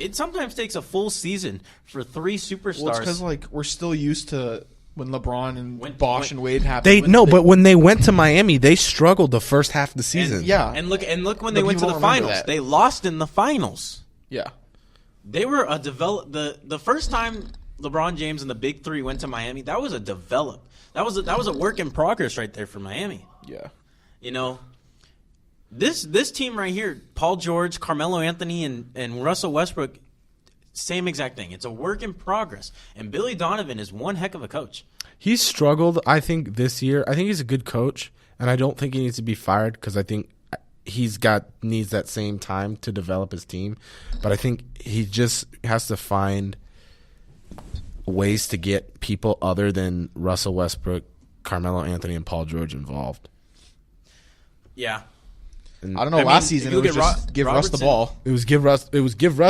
A: it sometimes takes a full season for 3 superstars.
B: Well, it's because we're still used to when LeBron and Bosh and Wade happened.
D: But when they went to Miami, they struggled the first half of the season.
A: And look when they went to the finals. They lost in the finals.
B: Yeah.
A: They were the first time LeBron James and the Big Three went to Miami. That was that was a work in progress right there for Miami.
B: Yeah.
A: This team right here, Paul George, Carmelo Anthony, and Russell Westbrook, same exact thing. It's a work in progress. And Billy Donovan is one heck of a coach.
D: He's struggled, I think, this year. I think he's a good coach, and I don't think he needs to be fired because I think needs that same time to develop his team. But I think he just has to find ways to get people other than Russell Westbrook, Carmelo Anthony, and Paul George involved.
A: Yeah.
B: And I don't know. Last season, it was just give Russ the ball.
D: It was give Russ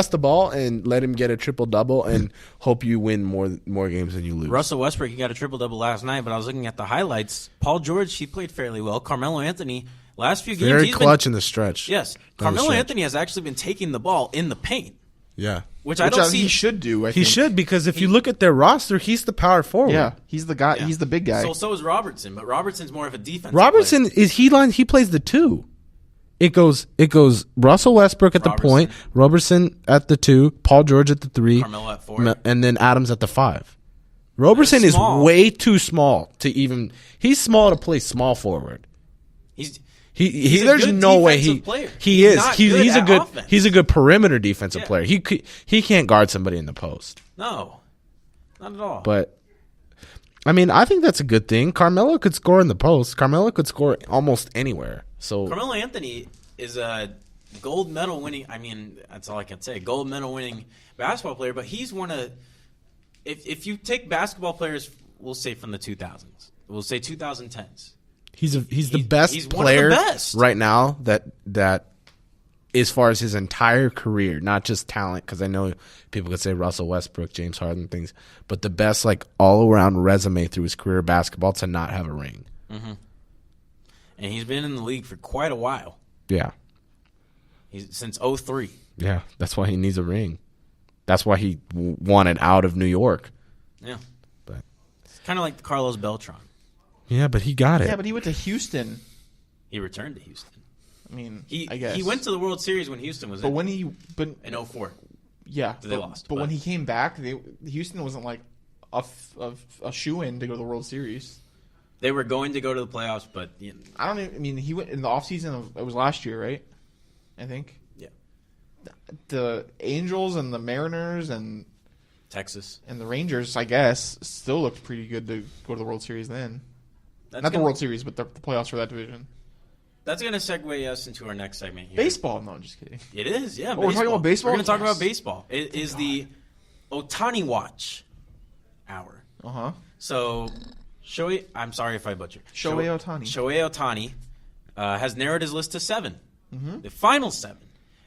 D: the ball and let him get a triple double and hope you win more games than you lose.
A: Russell Westbrook, he got a triple double last night, but I was looking at the highlights. Paul George, he played fairly well. Carmelo Anthony, last few games,
D: very clutch in the stretch.
A: Yes, Carmelo Anthony has actually been taking the ball in the paint.
D: Yeah,
A: which I don't see
B: he should do.
D: He should because if you look at their roster, he's the power forward.
B: Yeah, he's the guy. Yeah. He's the big guy.
A: So is Robertson, but Robertson's more of a defensive
D: Robertson
A: player.
D: He plays the 2. It goes Russell Westbrook at the point, Robertson at the 2, Paul George at the 3,
A: Carmelo at 4,
D: and then Adams at the 5. Robertson is way too small to even. He's small to play small forward. There's no way he is. He's a good perimeter defensive player. He can't guard somebody in the post.
A: No, not at all.
D: But I mean, I think that's a good thing. Carmelo could score in the post. Carmelo could score almost anywhere. So
A: Carmelo Anthony is a gold medal winning. I mean, that's all I can say. Gold medal winning basketball player. But he's one of. If you take basketball players, we'll say from the 2000s, we'll say 2010s.
D: He's the best player right now that as far as his entire career, not just talent, because I know people could say Russell Westbrook, James Harden, things, but the best all around resume through his career basketball to not have a ring.
A: Mm-hmm. And he's been in the league for quite a while.
D: Yeah,
A: since 2003.
D: Yeah, that's why he needs a ring. That's why he wanted out of New York.
A: Yeah, but it's kind of like the Carlos Beltran.
D: Yeah, but he got it.
B: Yeah, but he went to Houston.
A: He returned to Houston.
B: I mean,
A: I
B: guess
A: he went to the World Series when Houston was in.
B: In
A: 2004.
B: Yeah,
A: they lost.
B: But when he came back, Houston wasn't like a shoe-in to go to the World Series.
A: They were going to go to the playoffs, but
B: I mean, he went in the offseason. It was last year, right? I think.
A: Yeah.
B: The Angels and the Mariners and
A: Texas
B: and the Rangers, I guess, still looked pretty good to go to the World Series then. Not the World Series, but the playoffs for that division.
A: That's going to segue us into our next segment here.
B: Baseball? No, I'm just kidding.
A: It is, yeah.
B: We're talking about baseball?
A: We're going to talk about baseball. It is the Ohtani Watch hour.
B: Uh-huh.
A: So, I'm sorry if I butchered.
B: Shohei
A: Ohtani has narrowed his list to 7.
B: Mm-hmm.
A: The final 7.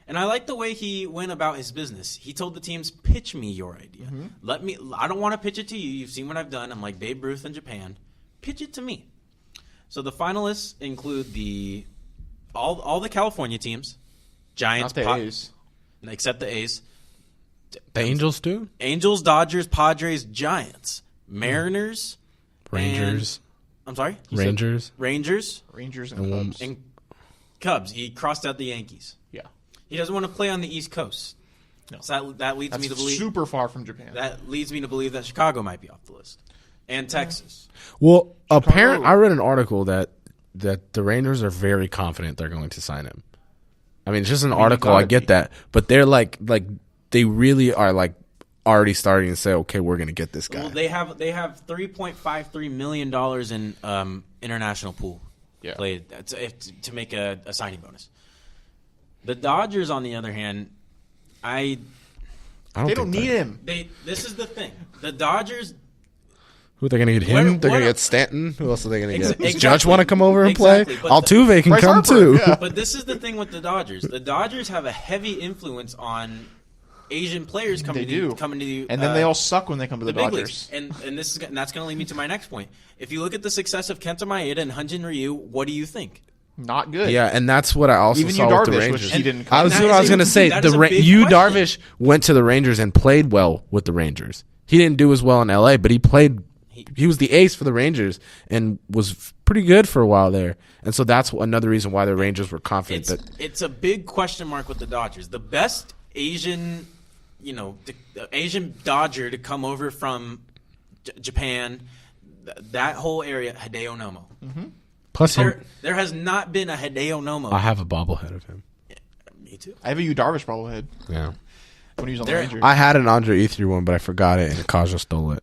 A: And I like the way he went about his business. He told the teams, pitch me your idea.
B: Mm-hmm.
A: I don't want to pitch it to you. You've seen what I've done. I'm like Babe Ruth in Japan. Pitch it to me. So the finalists include all the California teams, Giants,
B: not the A's,
A: except the A's.
D: The Angels too.
A: Angels, Dodgers, Padres, Giants, Mariners,
D: Rangers.
A: I'm sorry.
D: Rangers,
B: and Cubs.
A: And Cubs. He crossed out the Yankees.
B: Yeah.
A: He doesn't want to play on the East Coast.
B: No.
A: So that leads me to believe
B: super far from Japan.
A: That leads me to believe that Chicago might be off the list. And Texas.
D: Well, I read an article that the Rangers are very confident they're going to sign him. I mean, it's just an article. I get that, but they're like they really are already starting to say, okay, we're going to get this guy.
A: Well, they have $3.53 million in international pool played to make a signing bonus. The Dodgers, on the other hand, they
B: don't need him.
A: This is the thing. The Dodgers.
D: Who are they going to get him? They're going to get Stanton. Who else are they going to get? Does
A: Exactly.
D: Judge want to come over and play? Altuve can
B: Bryce
D: come
B: Harper,
D: too.
B: yeah.
A: But this is the thing with the Dodgers. The Dodgers have a heavy influence on Asian players coming to
B: and then they all suck when they come to the
A: Dodgers.
B: Big
A: leagues. And that's going to lead me to my next point. If you look at the success of Kenta Maeda and Hyun-Jin Ryu, what do you think?
B: Not good.
D: Yeah, and that's what I also
B: Even
D: saw
B: Yu
D: with the
B: Darvish,
D: Rangers.
B: which he didn't.
D: I was going to say Yu Darvish went to the Rangers and played well with the Rangers. He didn't do as well in LA, but he played. He was the ace for the Rangers and was pretty good for a while there. And so that's another reason why the Rangers were confident.
A: It's a big question mark with the Dodgers. The best Asian, the Asian Dodger to come over from Japan, that whole area, Hideo Nomo.
B: Mm-hmm.
D: Plus,
A: there has not been a Hideo Nomo.
D: I have a bobblehead of him.
A: Yeah, me too.
B: I have a Yu Darvish bobblehead.
D: Yeah.
B: When he was on the Rangers.
D: I had an Andre Ethier one, but I forgot it, and Kaja stole it.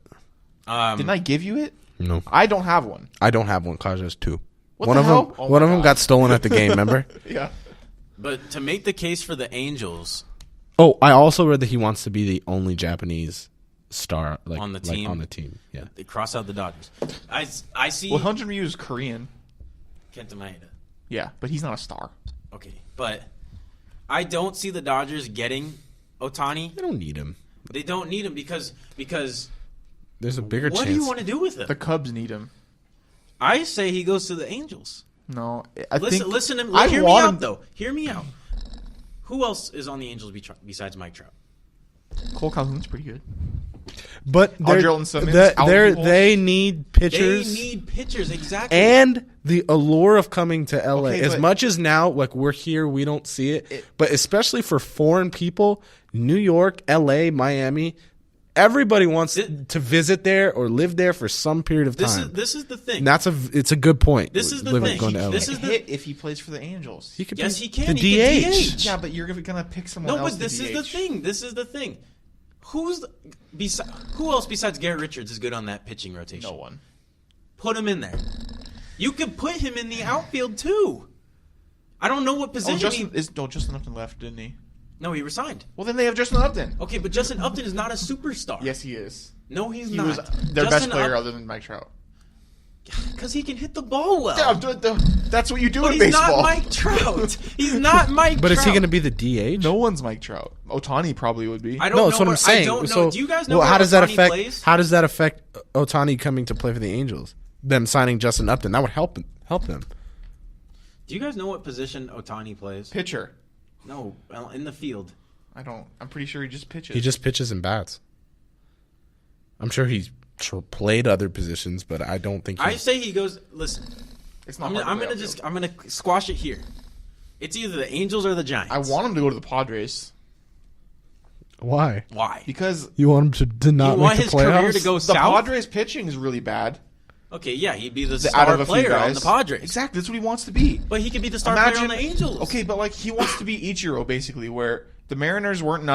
B: Didn't I give you it?
D: No.
B: I don't have one.
D: I don't have one. Kaja has two.
B: One of them.
D: One of them got stolen at the game. Remember?
B: Yeah.
A: But to make the case for the Angels,
D: oh, I also read that he wants to be the only Japanese star
A: on the team.
D: on the team. Yeah.
A: They cross out the Dodgers. I see.
B: Well, Hyun-Jin Ryu is Korean.
A: Kenta Maeda.
B: Yeah, but he's not a star.
A: Okay, but I don't see the Dodgers getting Ohtani.
D: They don't need him.
A: They don't need him because
D: there's a bigger chance.
A: What do you want to do with him?
B: The Cubs need him.
A: I say he goes to the Angels.
B: No,
A: Listen to me. Hear me out, though. Hear me out. Who else is on the Angels besides Mike Trout?
B: Cole Calhoun's pretty good.
D: But they need pitchers.
A: They need pitchers, exactly.
D: And the allure of coming to LA.
B: Okay,
D: as much as now, we're here, we don't see it. But especially for foreign people, New York, LA, Miami, everybody wants to visit there or live there for some period of time.
A: This is the thing.
D: And it's a good point.
A: This is the thing.
D: Going to LA.
A: This is
B: hit if he plays for the Angels.
A: He can. He can
D: DH.
A: Yeah,
B: but you're gonna pick someone else.
A: No, but this is the thing. This is the thing. Who else besides Garrett Richards is good on that pitching rotation?
B: No one.
A: Put him in there. You could put him in the outfield too. I don't know what position.
B: Justin Upton left, didn't he?
A: No, he resigned.
B: Well, then they have Justin Upton.
A: Okay, but Justin Upton is not a superstar.
B: Yes, he is.
A: No, he's
B: he
A: not.
B: Was their best player other than Mike Trout.
A: Because he can hit the ball well.
B: Yeah, that's what you do
A: but
B: in baseball.
A: He's not Mike Trout. He's not Mike Trout.
D: But is he going to be the DH?
B: No one's Mike Trout. Ohtani probably would be.
A: I don't know.
D: That's what I'm saying.
A: I don't know.
D: So,
A: do you guys know
D: how does that affect?
A: Plays?
D: How does that affect Ohtani coming to play for the Angels? Them signing Justin Upton, that would help them.
A: Do you guys know what position Ohtani plays?
B: Pitcher.
A: No, in the field.
B: I don't. I'm pretty sure he just pitches.
D: He just pitches and bats. I'm sure he's played other positions, but I don't think.
A: I say he goes. Listen,
B: it's not.
A: I'm gonna squash it here. It's either the Angels or the Giants.
B: I want him to go to the Padres.
D: Why?
B: Because
D: you want him to not make the playoffs?
A: Career to go south?
B: The Padres pitching is really bad.
A: Okay, yeah, he'd be the star player on the Padres.
B: Exactly, that's what he wants to be.
A: But he could be the star player on the Angels.
B: Okay, but he wants to be Ichiro, basically, where the Mariners weren't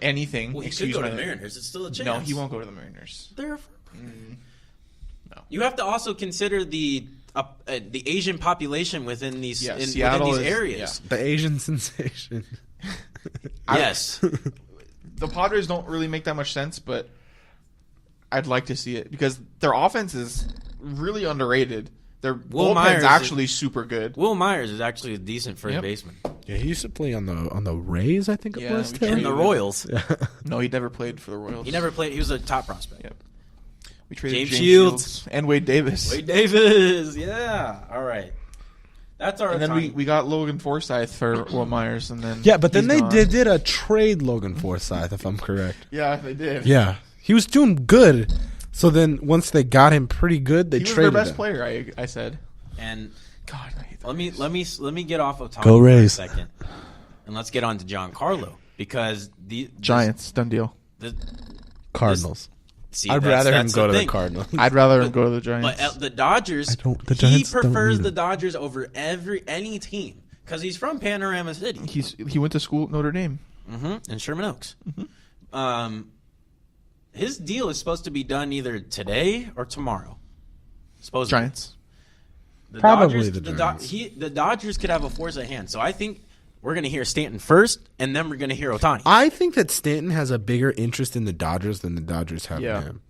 B: anything.
A: Well, he could go to the Mariners. It's still a chance.
B: No, he won't go to the Mariners.
A: No. You have to also consider the Asian population within these areas.
B: Yeah.
D: The Asian sensation.
A: Yes.
B: The Padres don't really make that much sense, but I'd like to see it because their offense is really underrated. Their bullpen's actually super good.
A: Will Myers is actually a decent first baseman.
D: Yeah, he used to play on the Rays, I think it was.
A: And the Royals.
B: No, he never played for the Royals.
A: He never played. He was a top prospect.
B: Yep. We traded
A: James Shields
B: and Wade Davis.
A: Yeah. All right. That's our.
B: And then we got Logan Forsythe for Will Myers, and then
D: but then they did a trade Logan Forsythe, if I'm correct.
B: Yeah, they did.
D: Yeah, he was doing good. So then once they got him pretty good, they traded him. He was
B: their best player. I said.
A: And
B: God, I hate that.
A: Let me get off of Tom
D: for
A: a second, and let's get on to Giancarlo because the
B: Giants done deal.
D: Cardinals.
A: I'd
D: rather him go to the Cardinals.
B: I'd rather him go to the Giants.
A: But the Dodgers, he prefers the Dodgers over any team because he's from Panorama City.
B: He went to school at Notre Dame.
A: Mm-hmm. In Sherman Oaks. Mm-hmm. His deal is supposed to be done either today or tomorrow. Supposedly.
B: Giants.
D: Probably the Giants.
A: The Dodgers could have a force at hand. So I think we're going to hear Stanton first, and then we're going to hear Ohtani.
D: I think that Stanton has a bigger interest in the Dodgers than the Dodgers have in him.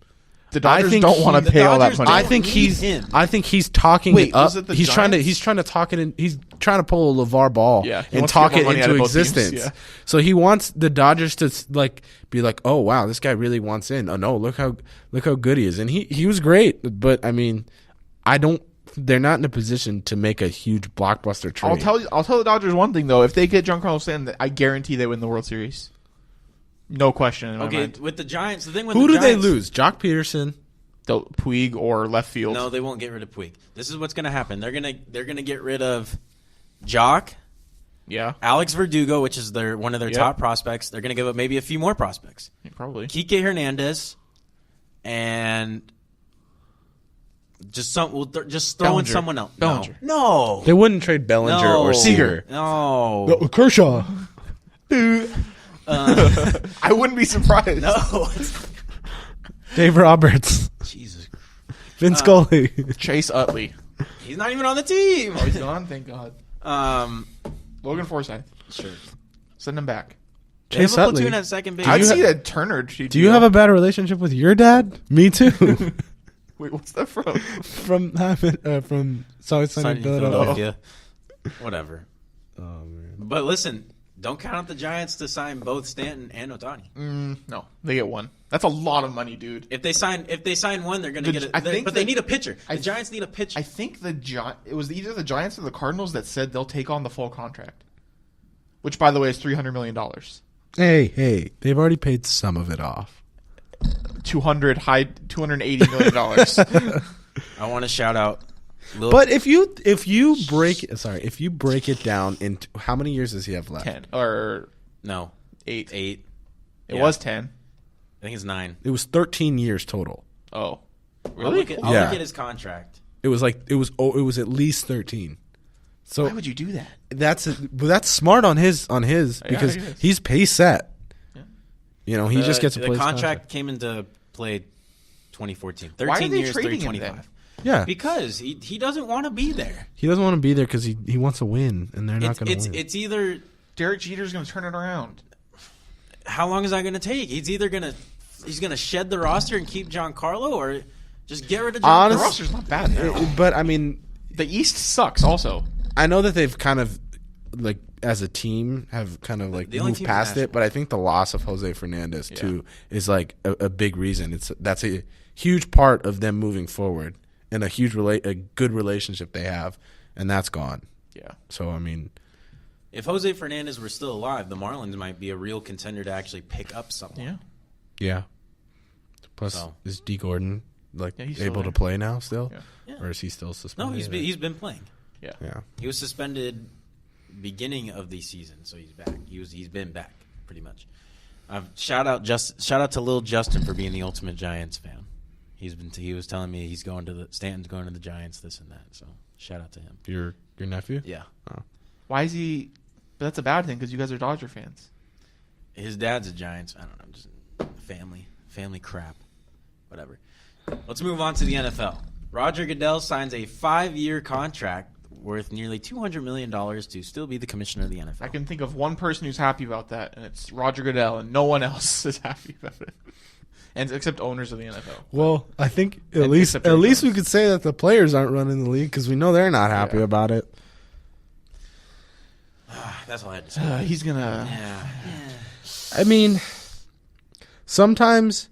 B: The Dodgers don't want to pay all that money.
D: I think he's talking it up. He's trying to talk it in. He's trying to pull a LeVar Ball and talk it into existence. Yeah. So he wants the Dodgers to be like, oh wow, this guy really wants in. Oh no, look how good he is, and he was great. But I mean, I don't they're not in a position to make a huge blockbuster trade.
B: I'll tell the Dodgers one thing though. If they get Giancarlo Stanton, I guarantee they win the World Series. No question in my mind.
A: With the Giants, the thing with
D: who
A: the
D: do they
A: Giants,
D: lose? Jock Peterson,
B: Puig or left field.
A: No, they won't get rid of Puig. This is what's going to happen. They're gonna get rid of Jock.
B: Yeah.
A: Alex Verdugo, which is one of their top prospects. They're going to give up maybe a few more prospects.
B: Yeah, probably.
A: Kike Hernandez and just throw in someone else.
B: Bellinger.
A: No.
D: they wouldn't trade Bellinger or Seager.
A: No.
D: Kershaw.
B: I wouldn't be surprised.
A: No.
D: Dave Roberts.
A: Jesus.
D: Vince Scully.
B: Chase Utley.
A: He's not even on the team.
B: Oh, he's gone? Thank God. Logan Forsythe.
A: Sure.
B: Send him back.
A: They have
D: Chase
A: a
D: Utley.
A: platoon at second base.
B: I'd see that Turner.
D: Do you have a bad relationship with your dad? Me too.
B: Wait, what's that from?
D: from South Sunny Philadelphia.
A: Whatever.
D: Oh man.
A: But listen, don't count out the Giants to sign both Stanton and Ohtani.
B: No, they get one. That's a lot of money, dude.
A: If they sign one, they're going to get it. But they need a pitcher. The Giants need a pitcher.
B: I think it was either the Giants or the Cardinals that said they'll take on the full contract, which, by the way, is $300 million.
D: Hey, they've already paid some of it off.
B: $280 million.
A: I want to shout out.
D: But if you break it down into how many years does he have left?
B: 10 or
A: no
B: 8.
A: 8.
B: It was 10.
A: I think it's 9.
D: It was 13 years total.
B: Oh,
A: Really? I'll look at his contract.
D: It was at least 13. So
B: why would you do that?
D: That's smart on his because he's pace set. Yeah. You know, he just gets a
A: the contract came into play 2014. 13 years, 325.
D: Yeah,
A: because he doesn't want to be there.
D: He doesn't want to be there because he wants to win, and they're not going to win.
A: It's either
B: Derek Jeter's going to turn it around.
A: How long is that going to take? He's either going to shed the roster and keep Giancarlo, or just get rid of Giancarlo.
B: The roster's not bad now.
D: But I mean,
B: the East sucks. Also,
D: I know that they've kind of like as a team have kind of like moved past it, but I think the loss of Jose Fernandez too is like a big reason. That's a huge part of them moving forward. And a good relationship they have, and that's gone. Yeah. So I mean,
A: if Jose Fernandez were still alive, the Marlins might be a real contender to actually pick up someone.
D: Yeah. Plus, is D. Gordon able to play now still, or is he still suspended?
A: No, he's been playing.
B: Yeah.
A: He was suspended beginning of the season, so he's back. He's been back pretty much. Shout out to Lil Justin for being the ultimate Giants fan. He was telling me Stanton's going to the Giants, this and that. So shout out to him.
D: Your nephew?
A: Yeah.
D: Oh.
B: Why is he? But that's a bad thing because you guys are Dodger fans.
A: His dad's a Giants. I don't know, just family crap, whatever. Let's move on to the NFL. Roger Goodell signs a 5-year contract worth nearly $200 million to still be the commissioner of the NFL.
B: I can think of one person who's happy about that, and it's Roger Goodell, and no one else is happy about it. And except owners of the NFL.
D: Well, I think at least we could say that the players aren't running the league because we know they're not happy about it.
A: That's all I had to say.
B: He's gonna.
A: Yeah.
D: I mean, sometimes.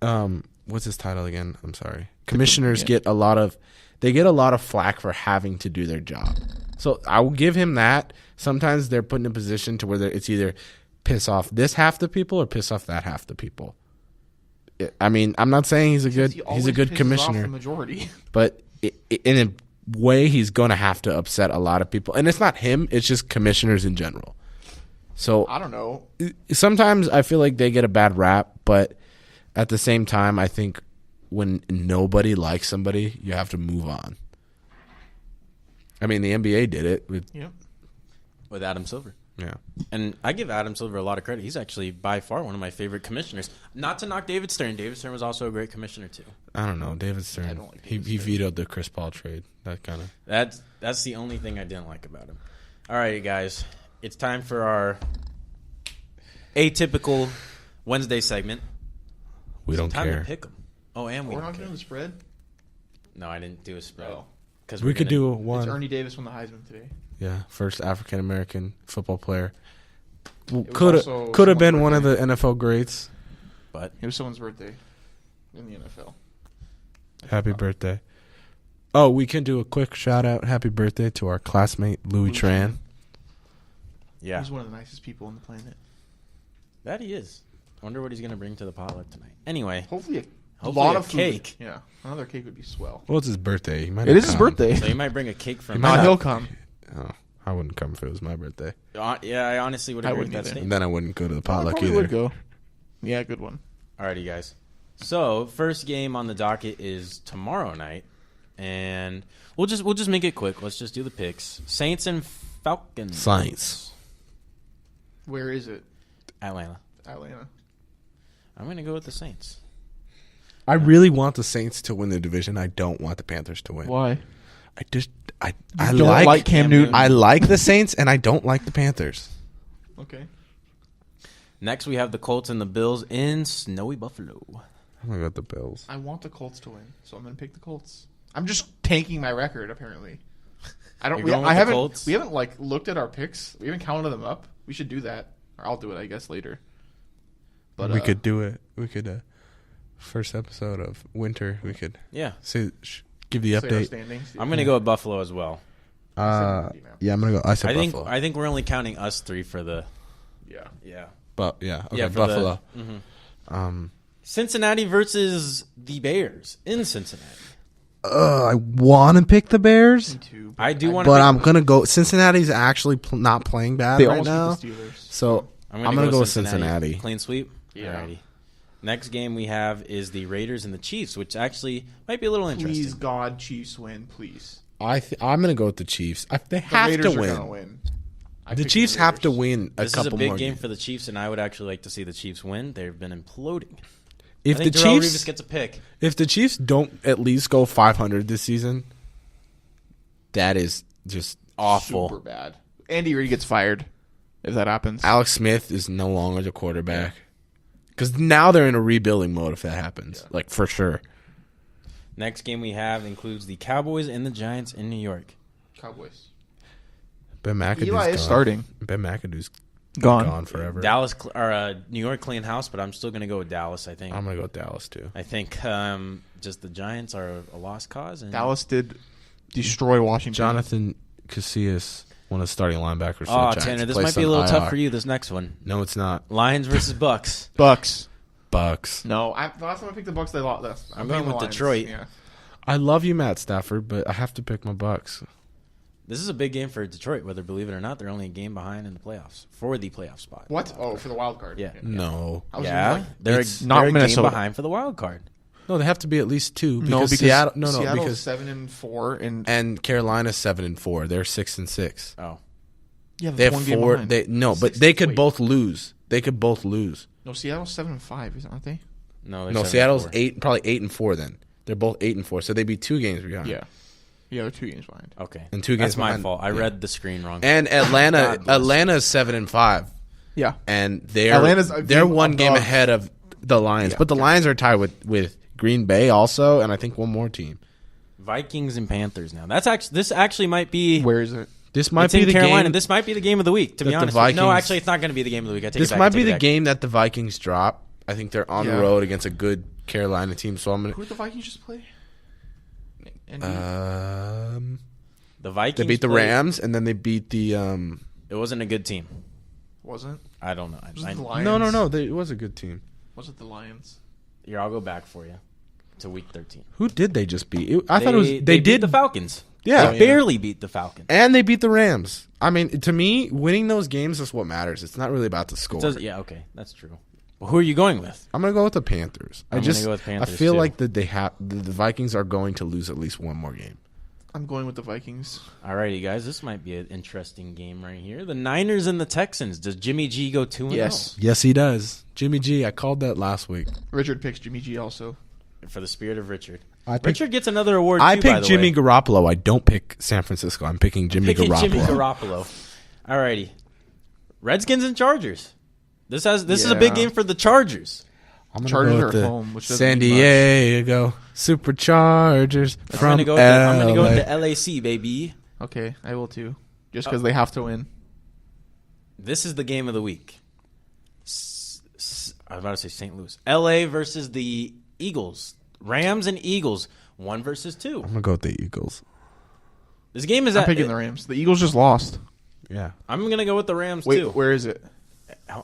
D: What's his title again? I'm sorry. Commissioners get a lot of flack for having to do their job. So I will give him that. Sometimes they're put in a position to where it's either piss off this half the people or piss off that half the people. I mean, I'm not saying he's a good commissioner,
B: off the majority.
D: but in a way, he's going to have to upset a lot of people. And it's not him; it's just commissioners in general. So
B: I don't know.
D: Sometimes I feel like they get a bad rap, but at the same time, I think when nobody likes somebody, you have to move on. I mean, the NBA did it
A: with Adam Silver.
D: Yeah.
A: And I give Adam Silver a lot of credit. He's actually by far one of my favorite commissioners. Not to knock David Stern. David Stern was also a great commissioner too.
D: I don't know. David Stern. He vetoed the Chris Paul trade.
A: That's the only thing I didn't like about him. All right, guys. It's time for our atypical Wednesday segment.
D: We don't care.
A: Time to pick them. Oh, and
B: we're not doing the spread?
A: No, I didn't do a spread.
D: Because we could do one.
B: It's Ernie Davis won the Heisman today.
D: Yeah, first African American football player. Could have been one of the NFL greats,
B: but it was someone's birthday in the NFL.
D: Happy birthday. Oh, we can do a quick shout out. Happy birthday to our classmate Louis Tran.
A: Yeah.
B: He's one of the nicest people on the planet.
A: That he is. I wonder what he's going to bring to the potluck tonight. Anyway.
B: Hopefully a
A: lot
B: of
A: cake.
B: Food. Yeah. Another cake would be swell.
D: Well, it's his birthday. He might
B: It
D: not
B: is his
D: come.
B: birthday.
A: So you might bring a cake from
B: He'll come.
D: Oh, I wouldn't come if it was my birthday.
A: Yeah, I honestly would agree with that
B: either.
A: statement.
D: And then I wouldn't go to the potluck
B: probably
D: either.
B: would go. Yeah, good one.
A: Alrighty, guys. So first game on the docket is tomorrow night, and we'll just make it quick. Let's just do the picks. Saints and Falcons.
D: Saints.
B: Where is it?
A: Atlanta.
B: I'm
A: going to go with the Saints.
D: I really want the Saints to win the division. I don't want the Panthers to win.
B: Why?
D: I
B: don't
D: like
B: like Cam Newton.
D: I like the Saints, and I don't like the Panthers.
B: Okay.
A: Next, we have the Colts and the Bills in snowy Buffalo.
D: I'm going to go with the Bills.
B: I want the Colts to win, so I'm going to pick the Colts. I'm just tanking my record, apparently. I don't.
A: You're going with the Colts?
B: We haven't like looked at our picks. We haven't counted them up. We should do that, or I'll do it, I guess, later. But
D: we could do it. We could first episode of winter. We could give the
B: say our
D: update.
B: standings.
A: I'm going to go with Buffalo as well.
D: Yeah, I'm gonna go. I said Buffalo.
A: I think we're only counting us three for the.
B: Yeah.
D: But yeah, okay,
A: Yeah, for
D: Buffalo.
A: Cincinnati versus the Bears in Cincinnati.
D: I want to pick the Bears,
B: Too,
A: I do want to,
D: but I'm gonna go. Cincinnati's actually not playing bad
B: They
D: right
B: almost
D: now,
B: beat the Steelers.
D: so I'm gonna go with Cincinnati.
A: Clean sweep.
B: Yeah.
A: Alrighty. Next game we have is the Raiders and the Chiefs, which actually might be a little interesting.
B: Please, God, Chiefs win, please.
D: I'm gonna go with the Chiefs. They
B: The
D: have
B: Raiders
D: to
B: are
D: win.
B: gonna win.
D: The Chiefs have to win a
A: This is a
D: couple
A: big
D: more
A: game
D: games.
A: for the Chiefs, and I would actually like to see the Chiefs win. They've been imploding.
D: If
A: I
D: the
A: think Darrelle
D: Chiefs
A: Revis gets a pick.
D: If the Chiefs don't at least go 500 this season, that is just awful.
B: Super bad. Andy Reid gets fired if that happens.
D: Alex Smith is no longer the quarterback. Because now they're in a rebuilding mode if that happens. Like, for sure.
A: Next game we have includes the Cowboys and the Giants in New York.
B: Cowboys.
D: Ben McAdoo's
B: Eli is
D: gone.
B: starting.
D: Ben McAdoo's
B: Gone
D: forever.
A: Dallas or New York clean house, but I'm still going to go with Dallas. I think.
D: I'm going to go with Dallas, too.
A: I think just the Giants are a lost cause. And
B: Dallas did destroy Washington.
D: Jonathan Casillas, one of the starting linebackers for the
A: Oh,
D: Giants.
A: Tanner, this
D: placed
A: might be a little
D: on
A: tough
D: IR.
A: for you. This next one,
D: No, it's not.
A: Lions versus Bucks.
B: Bucks.
D: No,
B: the last time I picked the Bucks, they lost.
A: I'm going with Detroit.
B: Yeah.
D: I love you, Matt Stafford, but I have to pick my Bucks.
A: This is a big game for Detroit, whether believe it or not. They're only a game behind in the playoffs for the playoff spot.
B: What? Oh, for the wild card.
A: Yeah.
D: No.
B: I was
A: Yeah,
B: like,
A: they're
D: it's
B: not
A: they're a
B: Minnesota.
A: game behind for the wild card.
D: No, they have to be at least two.
B: no, because
D: Seattle.
B: Seattle's
D: Because
B: 7-4
D: and Carolina's 7-4. They're 6-6.
A: Oh,
B: yeah,
D: They have
B: one game
D: four.
B: behind.
D: But they could both lose. They could both lose.
B: No, Seattle's 7-5, aren't they?
A: no, they're
D: No,
A: 7-4.
D: Seattle's probably 8-4. Then they're both 8-4. So they'd be 2 games behind.
B: Yeah. Yeah, they're 2 games behind.
A: Okay,
D: And 2 games
A: That's my
D: behind.
A: fault. I
D: Yeah.
A: read the screen wrong.
D: And Atlanta.
A: God bless.
D: Atlanta's 7-5,
B: Yeah.
D: and they're
B: Atlanta's a
D: they're
B: game
D: one game
B: above.
D: ahead of the Lions.
B: Yeah.
D: But the Lions are tied with Green Bay also, and I think one more team.
A: Vikings and Panthers. Now this actually might be.
B: Where is it?
D: This might
A: It's
D: be
A: in
D: the
A: Carolina.
D: game.
A: This might be the game of the week. To be
D: that the
A: honest, no,
D: Vikings-
A: actually, it's not going to be the game of the week. I take
D: This
A: it back.
D: might
A: I
D: be
A: take it
D: the
A: back.
D: game that the Vikings drop. I think they're on the
B: Yeah.
D: road against a good Carolina team. So I'm
B: Who did the Vikings just play?
D: gonna.
A: The Vikings.
D: They beat the
A: played-
D: Rams, and then they beat the.
A: It wasn't a good team.
B: Wasn't?
A: I don't know.
B: Was it the
A: I,
B: Lions?
D: No. It was a good team.
B: Was it the Lions?
A: here, I'll go back for you to week 13.
D: Who did they just beat? I thought it was they
A: beat
D: did
A: the Falcons.
D: Yeah.
A: They barely beat the Falcons.
D: and they beat the Rams. I mean, to me, winning those games is what matters. It's not really about the score.
A: Yeah, okay, that's true. Well, who are you going with?
D: I'm gonna go with the Panthers.
A: I'm gonna go with Panthers,
D: I feel
A: too.
D: like that the Vikings are going to lose at least one more game.
B: I'm going with the Vikings.
A: Alrighty, guys, this might be an interesting game right here. The Niners and the Texans. Does Jimmy G go 2-0?
B: Yes.
D: Yes, he does. Jimmy G. I called that last week.
B: Richard picks Jimmy G also.
A: For the spirit of Richard.
D: I picked-
A: Richard gets another award.
D: I
A: too, by
D: picked
A: the
D: Jimmy
A: way.
D: Garoppolo. I don't pick San Francisco. I'm picking Jimmy Garoppolo.
A: Jimmy Garoppolo. Alrighty, Redskins and Chargers. This is a
B: Yeah.
A: big game for the Chargers.
D: I'm gonna
B: Chargers
D: go
B: are
D: with
B: at
D: the
B: home, which doesn't
D: San
B: mean much.
D: Diego Superchargers
A: I'm
D: from
A: gonna go with the LAC, baby.
B: Okay, I will too. Just because they have to win.
A: This is the game of the week. I was about to say St. Louis. LA versus the Eagles. Rams and Eagles. 1 versus 2.
D: I'm gonna go with the Eagles.
A: This game is
B: I'm picking the Rams. The Eagles just lost.
D: Yeah,
A: I'm gonna go with the Rams
B: Wait,
A: too.
B: where is it?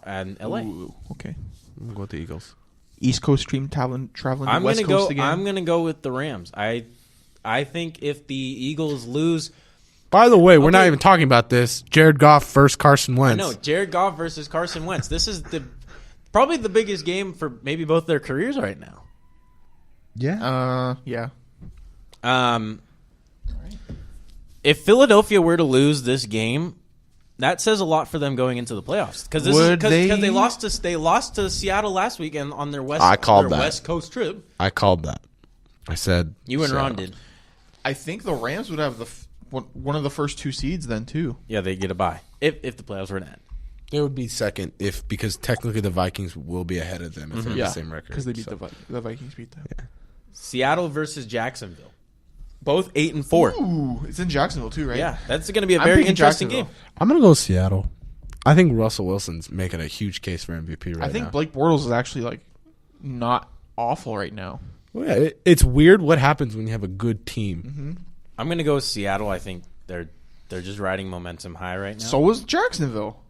A: In LA.
B: Ooh, okay.
D: I'm gonna go with the Eagles.
B: East Coast team traveling
A: I'm
B: West
A: gonna
B: Coast
A: go.
B: again.
A: I'm gonna go with the Rams. I think if the Eagles lose,
D: By the way, we're not
A: Okay.
D: even talking about this. Jared Goff versus Carson Wentz.
A: no, Jared Goff versus Carson Wentz. This is probably the biggest game for maybe both their careers right now.
D: Yeah.
B: Yeah.
A: If Philadelphia were to lose this game, that says a lot for them going into the playoffs because they lost to Seattle last weekend on their
D: I called that.
A: West Coast trip.
D: I called that. I said
A: You and
D: Seattle.
A: Ron did.
B: I think the Rams would have one of the first 2 seeds then too.
A: Yeah, they get a bye if the playoffs were to end.
D: It would be second because technically the Vikings will be ahead of them if they have the same record.
B: because they beat the Vikings beat them.
D: Yeah.
A: Seattle versus Jacksonville, both 8-4.
B: Ooh, it's in Jacksonville too, right?
A: Yeah, that's going to be a
B: I'm
A: very
B: picking
A: interesting
B: Jacksonville.
A: game.
D: I'm gonna go with Seattle. I think Russell Wilson's making a huge case for MVP right now.
B: I think Blake Bortles is actually not awful right now.
D: Well, yeah, it's weird what happens when you have a good team.
B: Mm-hmm.
A: I'm going to go with Seattle. I think they're just riding momentum high right now.
B: So was Jacksonville.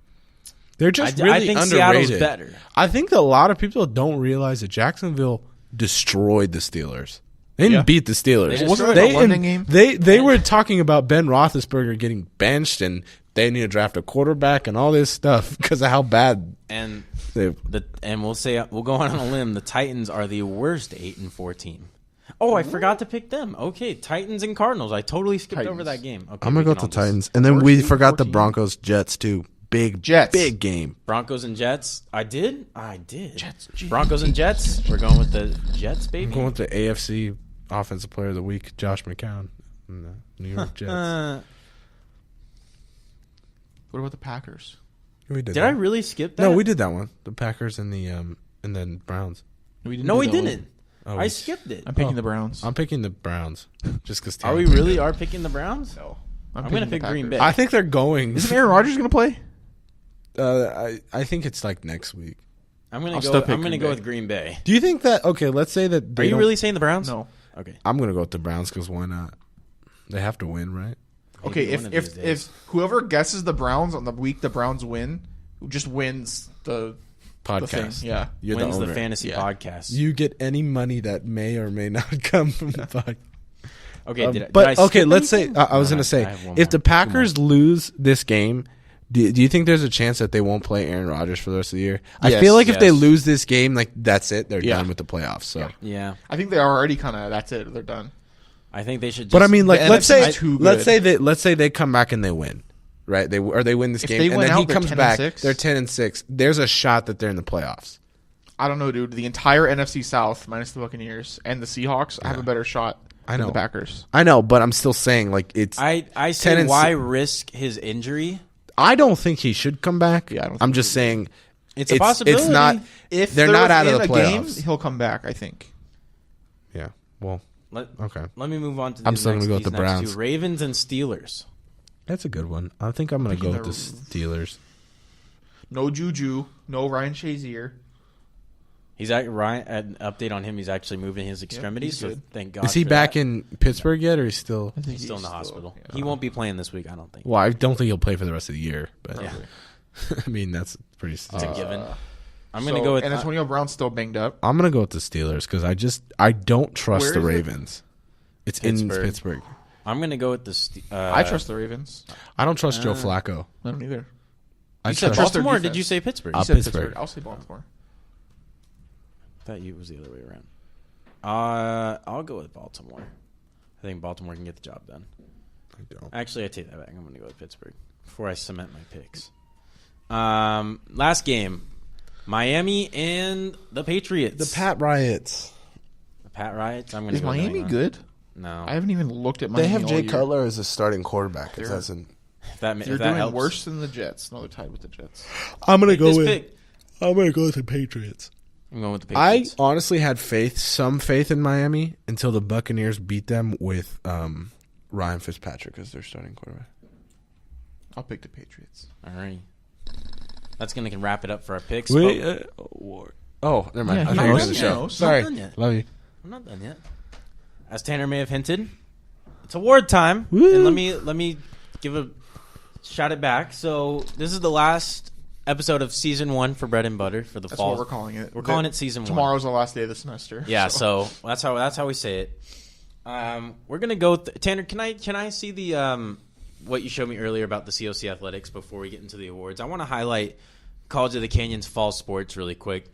D: They're just
A: I
D: really
A: think
D: underrated.
A: Seattle's better.
D: I think that a lot of people don't realize that Jacksonville destroyed the Steelers. They didn't beat the Steelers.
A: They
B: Wasn't it a London game?
D: They were talking about Ben Roethlisberger getting benched and they need to draft a quarterback and all this stuff because of how bad
A: And
D: they.
A: we'll go on a limb. The Titans are the worst 8-4 team. Oh, I forgot to pick them. Okay, Titans and Cardinals. I totally skipped over that game. Okay,
D: I'm gonna
A: we
D: go
A: can
D: with the
A: all
D: Titans, and then we
B: Worst
D: forgot the
B: 14.
D: Broncos Jets too. Big game.
A: Broncos and Jets. I did.
B: Jets.
A: Broncos and Jets. We're going with the Jets, baby.
D: I'm going with the AFC Offensive Player of the Week, Josh McCown, and the New York Jets.
B: What about the Packers?
D: We did
A: Did I really skip that?
D: No, we did that one. The Packers and the and then Browns.
A: No, we didn't.
D: Oh,
A: I skipped it.
B: I'm picking the Browns.
D: I'm picking the Browns just because.
A: Are we really are picking the Browns?
B: No.
A: I'm going to pick Green Bay.
D: I think they're going.
B: Isn't Aaron Rodgers going to play?
D: I think it's like next week.
A: I'm
B: I'll
A: going
B: still pick
A: to
B: Green
A: go
B: Bay.
A: with Green Bay.
D: Do you think that? Okay, let's say that.
A: Are you really saying the Browns?
B: No.
A: Okay.
D: I'm gonna go with the Browns because why not? They have to win, right?
B: Okay,
A: Maybe one of these days.
B: if whoever guesses the Browns on the week the Browns win, just wins the
D: Podcast.
B: thing. Yeah.
D: You're
A: wins
D: the
A: the
D: owner.
A: fantasy
B: Yeah.
A: podcast.
D: You get any money that may or may not come from the podcast.
A: Okay,
D: But okay, let's say I was
A: No,
D: gonna say
A: I have one
D: if
A: more.
D: the Packers lose this game, do you think there's a chance that they won't play Aaron Rodgers for the rest of the year? I
B: Yes,
D: feel like if they
A: yes.
D: lose this game, like that's it, they're
B: Yeah.
D: done with the playoffs. So,
A: Yeah,
B: I think they are already kind of that's it. They're done.
A: I think they should. Just,
D: but I mean, like
B: the
D: let's
B: NFC
D: say
B: is too
D: let's
B: good.
D: say they come back and they win, right? They win this
B: If
D: game,
B: they
D: and
B: win
D: then he
B: out, they're
D: comes
B: 10 and
D: back.
B: 6.
D: They're 10-6. There's a shot that they're in the playoffs.
B: I don't know, dude. The entire NFC South minus the Buccaneers and the Seahawks have a better shot
D: I
B: than
D: know.
B: the Packers.
D: I know, but I'm still saying like it's.
A: I
D: 10
A: say
D: and
A: why
D: 6.
A: risk his injury?
D: I don't think he should come back.
B: Yeah, I don't
D: I'm
B: think
D: just saying
A: It's a possibility.
D: It's not.
B: If
D: They're not out of
B: in
D: the
B: a game,
D: playoffs.
B: he'll come back. I think.
D: Yeah. Well. Okay.
A: Let me move on to.
D: I'm
A: these
D: still gonna
A: next-
D: go with
A: these
D: the
A: next
D: Browns.
A: two. Ravens and Steelers.
D: That's a good one. I think I'm going to go
B: Picking
D: with the Steelers.
B: No Juju, no Ryan Shazier.
A: He's Ryan. An update on him. He's actually moving his extremities.
B: he's
A: So
B: good.
A: thank God.
D: Is he
A: for
D: back
A: that.
D: in Pittsburgh yet, or he's still?
B: I think
A: He's still in the hospital.
B: yeah.
A: He won't be playing this week. I don't think.
D: Well, I don't think he'll play for the rest of the year. But
A: Yeah.
D: I mean, that's pretty.
A: It's a given. I'm
B: So-
A: gonna go with.
B: and Antonio Brown's still banged up.
D: I'm going to go with the Steelers because I don't trust
B: Where
D: the
B: is it?
D: Ravens. It's in
A: Pittsburgh.
D: Pittsburgh.
A: I'm gonna go with the.
B: I trust the Ravens.
D: I don't trust Joe Flacco.
B: I don't either.
D: I
A: You said
D: trust
B: their
A: Baltimore. Or did
B: defense.
A: you say Pittsburgh?
B: You
A: I
B: said
D: Pittsburgh.
B: I'll say Baltimore.
A: thought it was the other way around. I'll go with Baltimore. I think Baltimore can get the job done.
D: I don't.
A: Actually, I take that back. I'm going to go with Pittsburgh before I cement my picks. Last game, Miami and the Patriots.
D: The Pat Riots.
A: The Pat Riots. I'm going to
B: Is
A: go with
B: Miami
A: New England.
B: good?
A: No.
B: I haven't even looked at Miami.
D: They have
B: all
D: Jay
B: year.
D: Cutler as a starting quarterback. If
B: They're-
D: that's an,
A: if that,
B: They're
A: if that
B: doing
A: helps.
B: worse than the Jets. No, they're tied with the Jets.
D: I'm going to
A: Pick
D: go
A: this
D: with.
A: pick.
D: I'm going to go with the Patriots.
A: I'm going with the
D: I
A: Patriots.
D: honestly had some faith in Miami until the Buccaneers beat them with Ryan Fitzpatrick as their starting quarterback.
B: I'll pick the Patriots.
A: All right. That's going to wrap it up for our picks.
D: Wait,
A: Oh,
D: oh, never mind.
B: Yeah,
D: I thought
B: he
D: you were
B: knows.
D: in the
B: He
D: show.
B: knows.
D: Sorry,
A: Not done yet.
D: love you.
A: I'm not done yet. as Tanner may have hinted, it's award time.
D: Woo.
A: And let me shout it back. So this is the last episode of season 1 for Bread and Butter for the fall.
B: That's what we're calling it.
A: We're calling it season 1.
B: Tomorrow's the last day of the semester.
A: Yeah, so that's how we say it. We're gonna go. Tanner, can I see the what you showed me earlier about the COC athletics before we get into the awards? I want to highlight College of the Canyon's fall sports really quick.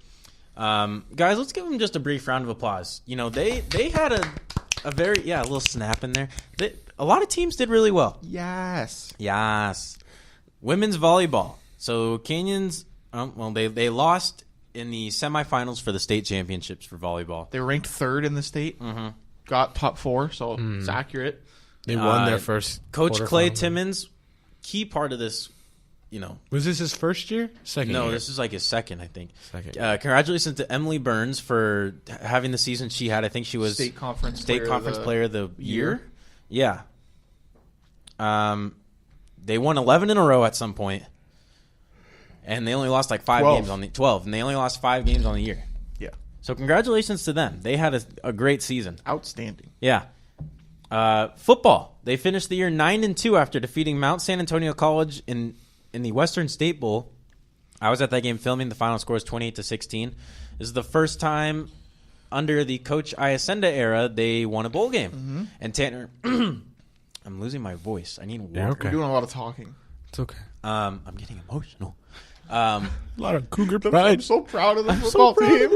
A: Guys, let's give them just a brief round of applause. You know, they had a very a little snap in there. A lot of teams did really well.
B: Yes.
A: Women's volleyball. So Canyons, they lost in the semifinals for the state championships for volleyball.
B: They were ranked 3rd in the state. Mm-hmm. Got top 4, so it's accurate.
D: They won their first.
A: Coach Clay Timmons, key part of this. You know,
D: was this his first year? Second? No,
A: this is like his second, I think.
D: Second.
A: Congratulations to Emily Burns for having the season she had. I think she was
B: state conference
A: player of the year. Yeah. They won 11 in a row at some point, and they only lost like 5 games on the 12, and they only lost 5 games on the year.
B: Yeah.
A: So congratulations to them. They had a great season.
B: Outstanding.
A: Yeah. Football. They finished the year 9-2 after defeating Mount San Antonio College in the Western State Bowl. I was at that game filming. The final score is 28-16. This is the first time under the Coach Iacenda era they won a bowl game. Mm-hmm. And Tanner, I'm losing my voice. I need water.
B: Yeah, okay. We're doing a lot of talking.
D: It's okay.
A: I'm getting emotional.
D: A lot of Cougar pride.
B: I'm so proud of the football team.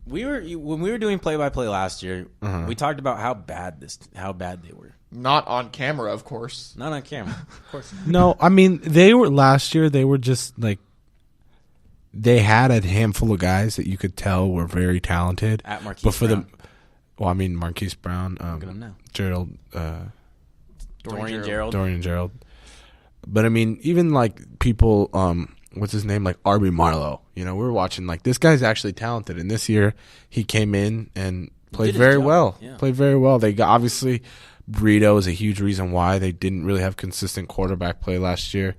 A: When we were doing play-by-play last year, we talked about how bad they were.
B: Not on camera, of course.
A: Not on camera, of course.
D: No, I mean they were last year. They were just like they had a handful of guys that you could tell were very talented.
A: At Marquise Brown.
D: Marquise Brown,
A: look at him now.
D: Gerald,
A: Dorian
D: Gerald. But I mean, even like people, what's his name, like Arby Marlowe. You know, we were watching like this guy's actually talented, and this year he came in and played very well.
A: Yeah.
D: Played very well. They got obviously. Burrito is a huge reason why they didn't really have consistent quarterback play last year.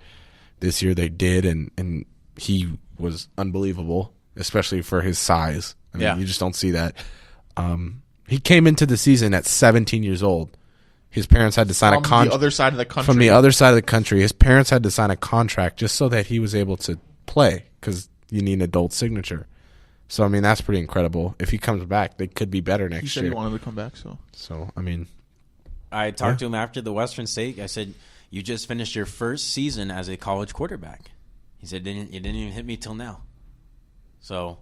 D: This year they did, and he was unbelievable, especially for his size. I mean, you just don't see that. He came into the season at 17 years old. His parents had to sign a contract.
B: From the other side of the country.
D: From the other side of the country. His parents had to sign a contract just so that he was able to play because you need an adult signature. So, I mean, that's pretty incredible. If he comes back, they could be better next year.
B: He said he wanted to come back, so.
D: So, I mean.
A: I talked to him after the Western State. I said, "You just finished your first season as a college quarterback." He said, "It didn't even hit me till now." So,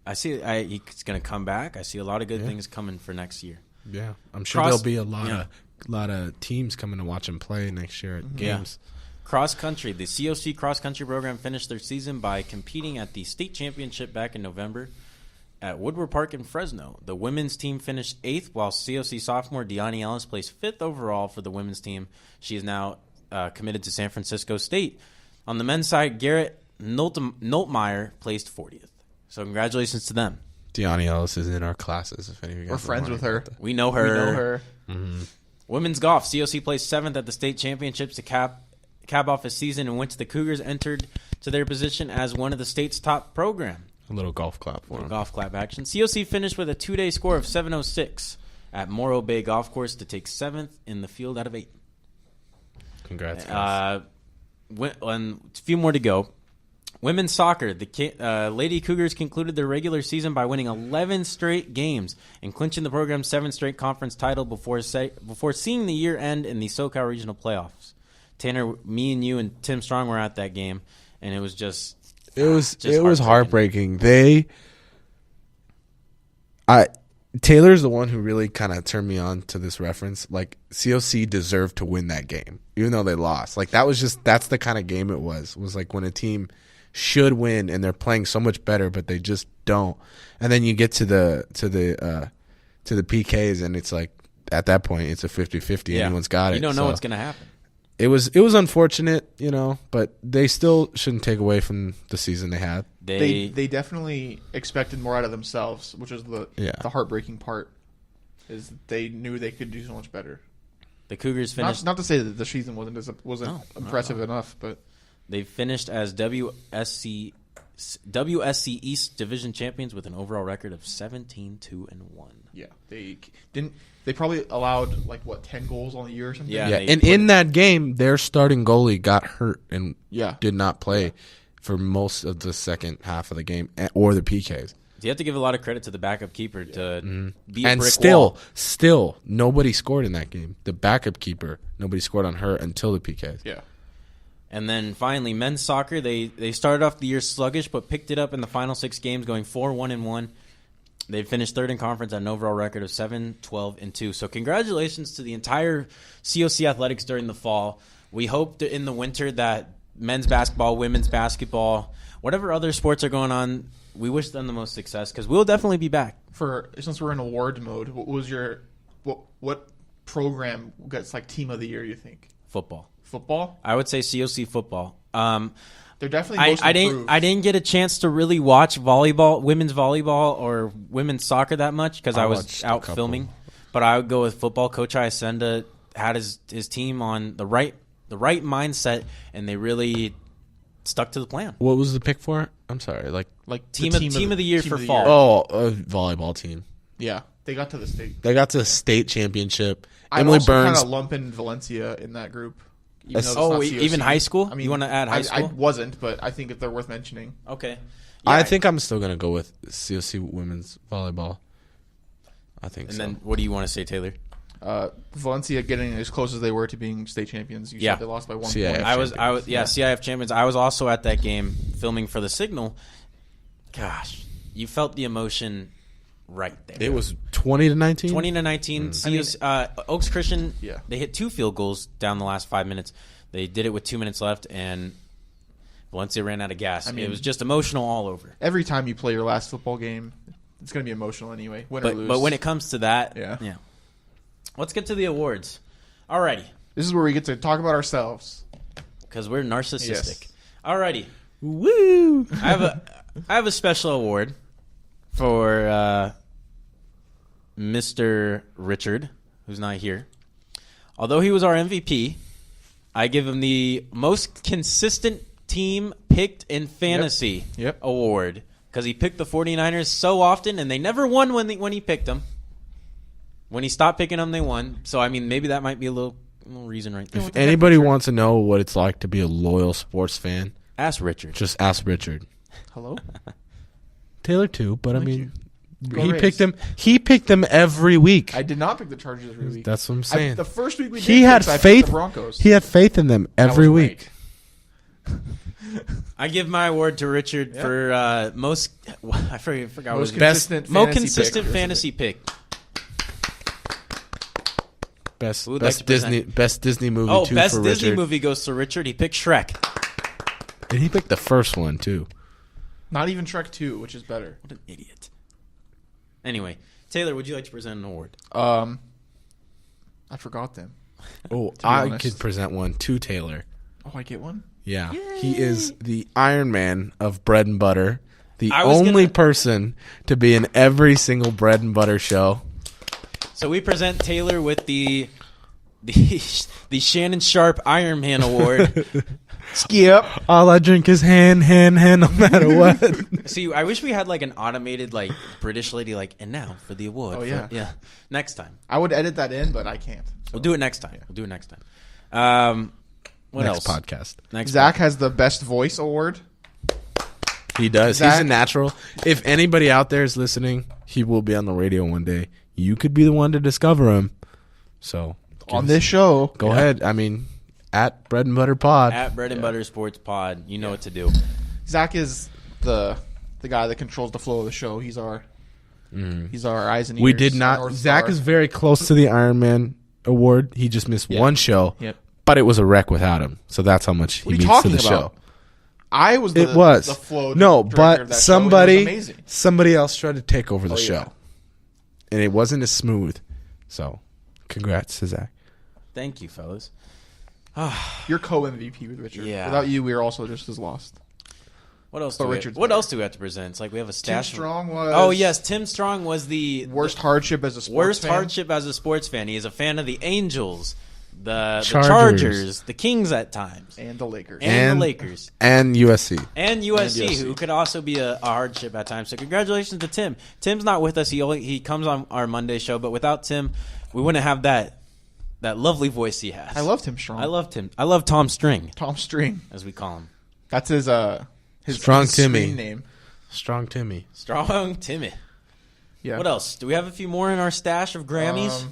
A: I see he's going to come back. I see a lot of good things coming for next year.
D: Yeah, I'm sure there'll be a lot of teams coming to watch him play next year at games.
A: Cross country, the COC cross country program finished their season by competing at the state championship back in November. At Woodward Park in Fresno, the women's team finished 8th, while COC sophomore Deani Ellis placed 5th overall for the women's team. She is now committed to San Francisco State. On the men's side, Garrett Noltmeyer placed 40th. So congratulations to them.
D: Deani Ellis is in our classes. If any of you guys
B: We're friends with her.
A: We know her.
D: Mm-hmm.
A: Women's golf, COC placed 7th at the state championships to cap off his season, in which the Cougars entered to their position as one of the state's top programs.
D: A little golf clap for him.
A: Golf clap action. COC finished with a 2-day score of 706 at Morro Bay Golf Course to take 7th in the field out of 8.
D: Congrats, guys.
A: And a few more to go. Women's soccer. The Lady Cougars concluded their regular season by winning 11 straight games and clinching the program's 7th straight conference title before seeing the year end in the SoCal Regional Playoffs. Tanner, me and you and Tim Strong were at that game, and it was just...
D: It was heartbreaking. Taylor's the one who really kind of turned me on to this reference. Like, COC deserved to win that game, even though they lost. Like, that's the kind of game it was. It was like when a team should win and they're playing so much better, but they just don't. And then you get to the PKs, and it's like at that point it's a 50-50.
A: Yeah.
D: Anyone's got it.
A: You don't know what's going to happen.
D: It was unfortunate, you know, but they still shouldn't take away from the season they had.
B: They definitely expected more out of themselves, which is the heartbreaking part. Is they knew they could do so much better.
A: The Cougars finished.
B: Not to say that the season wasn't impressive enough, but
A: they finished as WSC WSC East Division champions with an overall record of 17-2-1.
B: Yeah, they didn't. They probably allowed 10 goals on the year or something.
A: Yeah,
D: and in that game, their starting goalie got hurt and did not play for most of the second half of the game or the PKs.
A: You have to give a lot of credit to the backup keeper to be a
D: and
A: brick wall.
D: Still, nobody scored in that game. The backup keeper, nobody scored on her until the PKs.
B: Yeah.
A: And then finally, men's soccer, they started off the year sluggish, but picked it up in the final 6 games, going 4-1-1. They finished third in conference at an overall record of 7-12-2. So congratulations to the entire COC Athletics during the fall. We hope that in the winter that men's basketball, women's basketball, whatever other sports are going on, we wish them the most success because we'll definitely be back.
B: Since we're in award mode, what was what program gets team of the year? You think
A: Football.
B: I
A: would say COC football.
B: They're definitely most improved.
A: I didn't get a chance to really watch volleyball, women's volleyball or women's soccer that much because I was out filming. But I would go with football. Coach Iacenda had his team on the right mindset, and they really stuck to the plan.
D: What was the pick for? I'm sorry,
A: team of the year for fall.
D: Oh, a volleyball team.
B: Yeah, they got to the state.
D: They got to the state championship.
B: I'm also kind of lumping Valencia in that group.
A: Even high school? I mean, you want to add high school?
B: I wasn't, but I think they're worth mentioning.
A: Okay. Yeah,
D: I think I'm still going to go with COC women's volleyball. I think
A: so. And then what do you want to say, Taylor?
B: Valencia getting as close as they were to being state champions. You said they lost by 1 point.
A: CIF champions. I was also at that game filming for the Signal. Gosh, you felt the emotion right there.
D: It was 20-19?
A: 20-19. Oaks Christian, they hit 2 field goals down the last 5 minutes. They did it with 2 minutes left, and Valencia ran out of gas. It was just emotional all over.
B: Every time you play your last football game, it's going to be emotional anyway, win or lose.
A: But when it comes to that, yeah. Let's get to the awards. Alrighty.
B: This is where we get to talk about ourselves.
A: Because we're narcissistic. Yes. Alrighty.
D: Woo!
A: I have a special award for Mr. Richard, who's not here. Although he was our MVP, I give him the most consistent team picked in fantasy award. Because he picked the 49ers so often, and they never won when he picked them. When he stopped picking them, they won. So, maybe that might be a little reason right there.
D: If anybody wants to know what it's like to be a loyal sports fan,
A: ask Richard.
D: Just ask Richard.
B: Hello?
D: Taylor too, but he picked them. He picked them every week.
B: I did not pick the Chargers every week.
D: That's what I'm saying.
B: The first week
D: he had faith. The Broncos. He had faith in them every week.
A: I give my award to Richard for most. I forgot
B: most consistent
A: fantasy pick.
D: Best Disney movie.
A: Oh,
D: too,
A: best
D: for
A: Disney
D: Richard.
A: movie goes to Richard. He picked Shrek.
D: And he picked the first one too.
B: Not even Shrek 2, which is better.
A: What an idiot. Anyway, Taylor, would you like to present an award?
B: I forgot them.
D: Oh, I could present one to Taylor.
B: Oh, I get one?
D: Yeah. Yay. He is the Iron Man of Bread and Butter. The only person to be in every single Bread and Butter show.
A: So we present Taylor with the Shannon Sharp Iron Man Award.
B: Skip.
D: All I drink is hand, no matter what.
A: See, I wish we had an automated British lady and now for the award.
B: Oh, yeah.
A: Yeah. Next time.
B: I would edit that in, but I can't. So.
A: We'll do it next time. Yeah. We'll do it next time. What
D: next
A: else?
D: Podcast.
B: Zach has the Best Voice Award.
D: He does. He's a natural. If anybody out there is listening, he will be on the radio one day. You could be the one to discover him. So
B: on this show,
D: go ahead. At Bread and Butter Pod.
A: At Bread and Butter Sports Pod. You know what to do.
B: Zach is the guy that controls the flow of the show. He's our eyes and ears.
D: We did not. Zach is very close to the Iron Man Award. He just missed one show.
B: Yep.
D: But it was a wreck without him. So that's how much he means to the show.
B: I was the flow.
D: No, but
B: somebody
D: else tried to take over the show. And it wasn't as smooth. So, congrats to Zach.
A: Thank you, fellas.
B: You're co-MVP with Richard.
A: Yeah.
B: Without you, we are also just as lost.
A: What else do we have to present? It's like we have a stash.
B: Tim Strong was...
A: Oh, yes. Tim Strong was the...
B: Worst hardship as a sports fan.
A: Worst hardship as a sports fan. He is a fan of the Angels, the Chargers, the Kings at times,
B: and the Lakers,
A: and the Lakers,
D: and USC,
A: who could also be a hardship at times. So congratulations to Tim. Tim's not with us. He comes on our Monday show, but without Tim, we wouldn't have that lovely voice he has.
B: I love Tim Strong.
A: I love Tim. I love Tom String.
B: Tom String,
A: as we call him.
B: That's his
D: Strong Timmy
B: name.
D: Strong Timmy.
A: Strong Timmy.
B: Yeah.
A: What else? Do we have a few more in our stash of Grammys?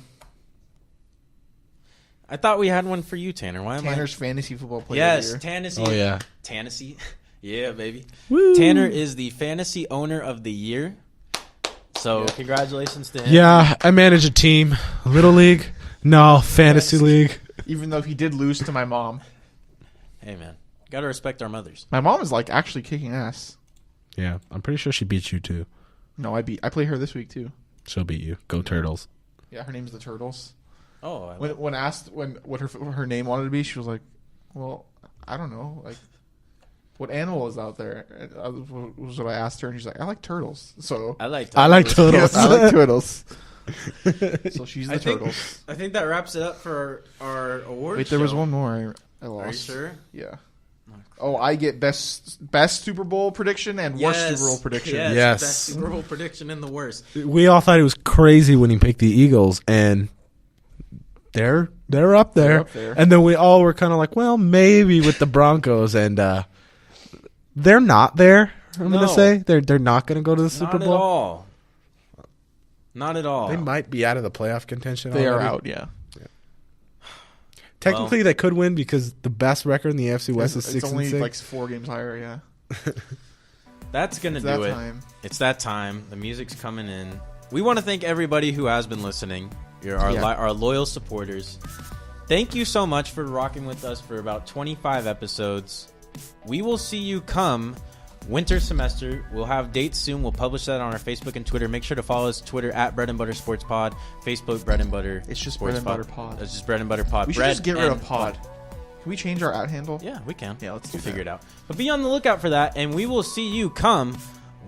A: I thought we had one for you, Tanner. Why am
B: Tanner's fantasy football player of the year.
A: Tennessee.
D: Oh, yeah.
A: Tennessee. Yeah, baby.
D: Woo.
A: Tanner is the fantasy owner of the year. So, Congratulations to him.
D: Yeah, I manage a team. Little League? No, Fantasy League.
B: Even though he did lose to my mom.
A: Hey, man. Got to respect our mothers.
B: My mom is, actually kicking ass.
D: Yeah, I'm pretty sure she beats you, too.
B: No, I play her this week, too.
D: She'll beat you. Go Turtles.
B: Yeah, her name's the Turtles.
A: Oh,
B: when asked what her name wanted to be, she was like, "Well, I don't know, what animal is out there?" Was what I asked her, and she's like, "I like turtles." So
D: I like
B: turtles.
D: Yes,
B: I like turtles. So she's the Turtles.
A: I think that wraps it up for our awards.
B: Wait, there was one more. I lost.
A: Are you sure?
B: Yeah. Oh, I get best Super Bowl prediction and worst Super Bowl prediction.
A: Yes. Best Super Bowl prediction and the worst.
D: We all thought it was crazy when he picked the Eagles, and they're up there.
B: They're up there.
D: And then we all were kind of like, well, maybe with the Broncos, and they're not there. I'm going to say they're not going to go to the Super Bowl.
A: Not at all.
D: They might be out of the playoff contention.
B: They
D: already.
B: are out. Yeah.
D: Technically, they could win because the best record in the AFC West is 6-6.
B: It's only 4 games higher. Yeah.
A: That's going to do it.
B: Time.
A: It's that time. The music's coming in. We want to thank everybody who has been listening. You're our loyal supporters. Thank you so much for rocking with us for about 25 episodes. We will see you come winter semester. We'll have dates soon. We'll publish that on our Facebook and Twitter. Make sure to follow us Twitter at Bread and Butter Sports Pod, Facebook Bread and Butter.
B: It's just
A: Sports
B: Bread and Butter Pod.
A: It's just Bread and Butter Pod.
B: We should just get rid of Pod. Can we change our @handle?
A: Yeah, we can.
B: Yeah, let's
A: figure it out. But be on the lookout for that, and we will see you come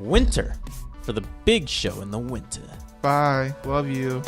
A: winter for the big show in the winter.
B: Bye. Love you.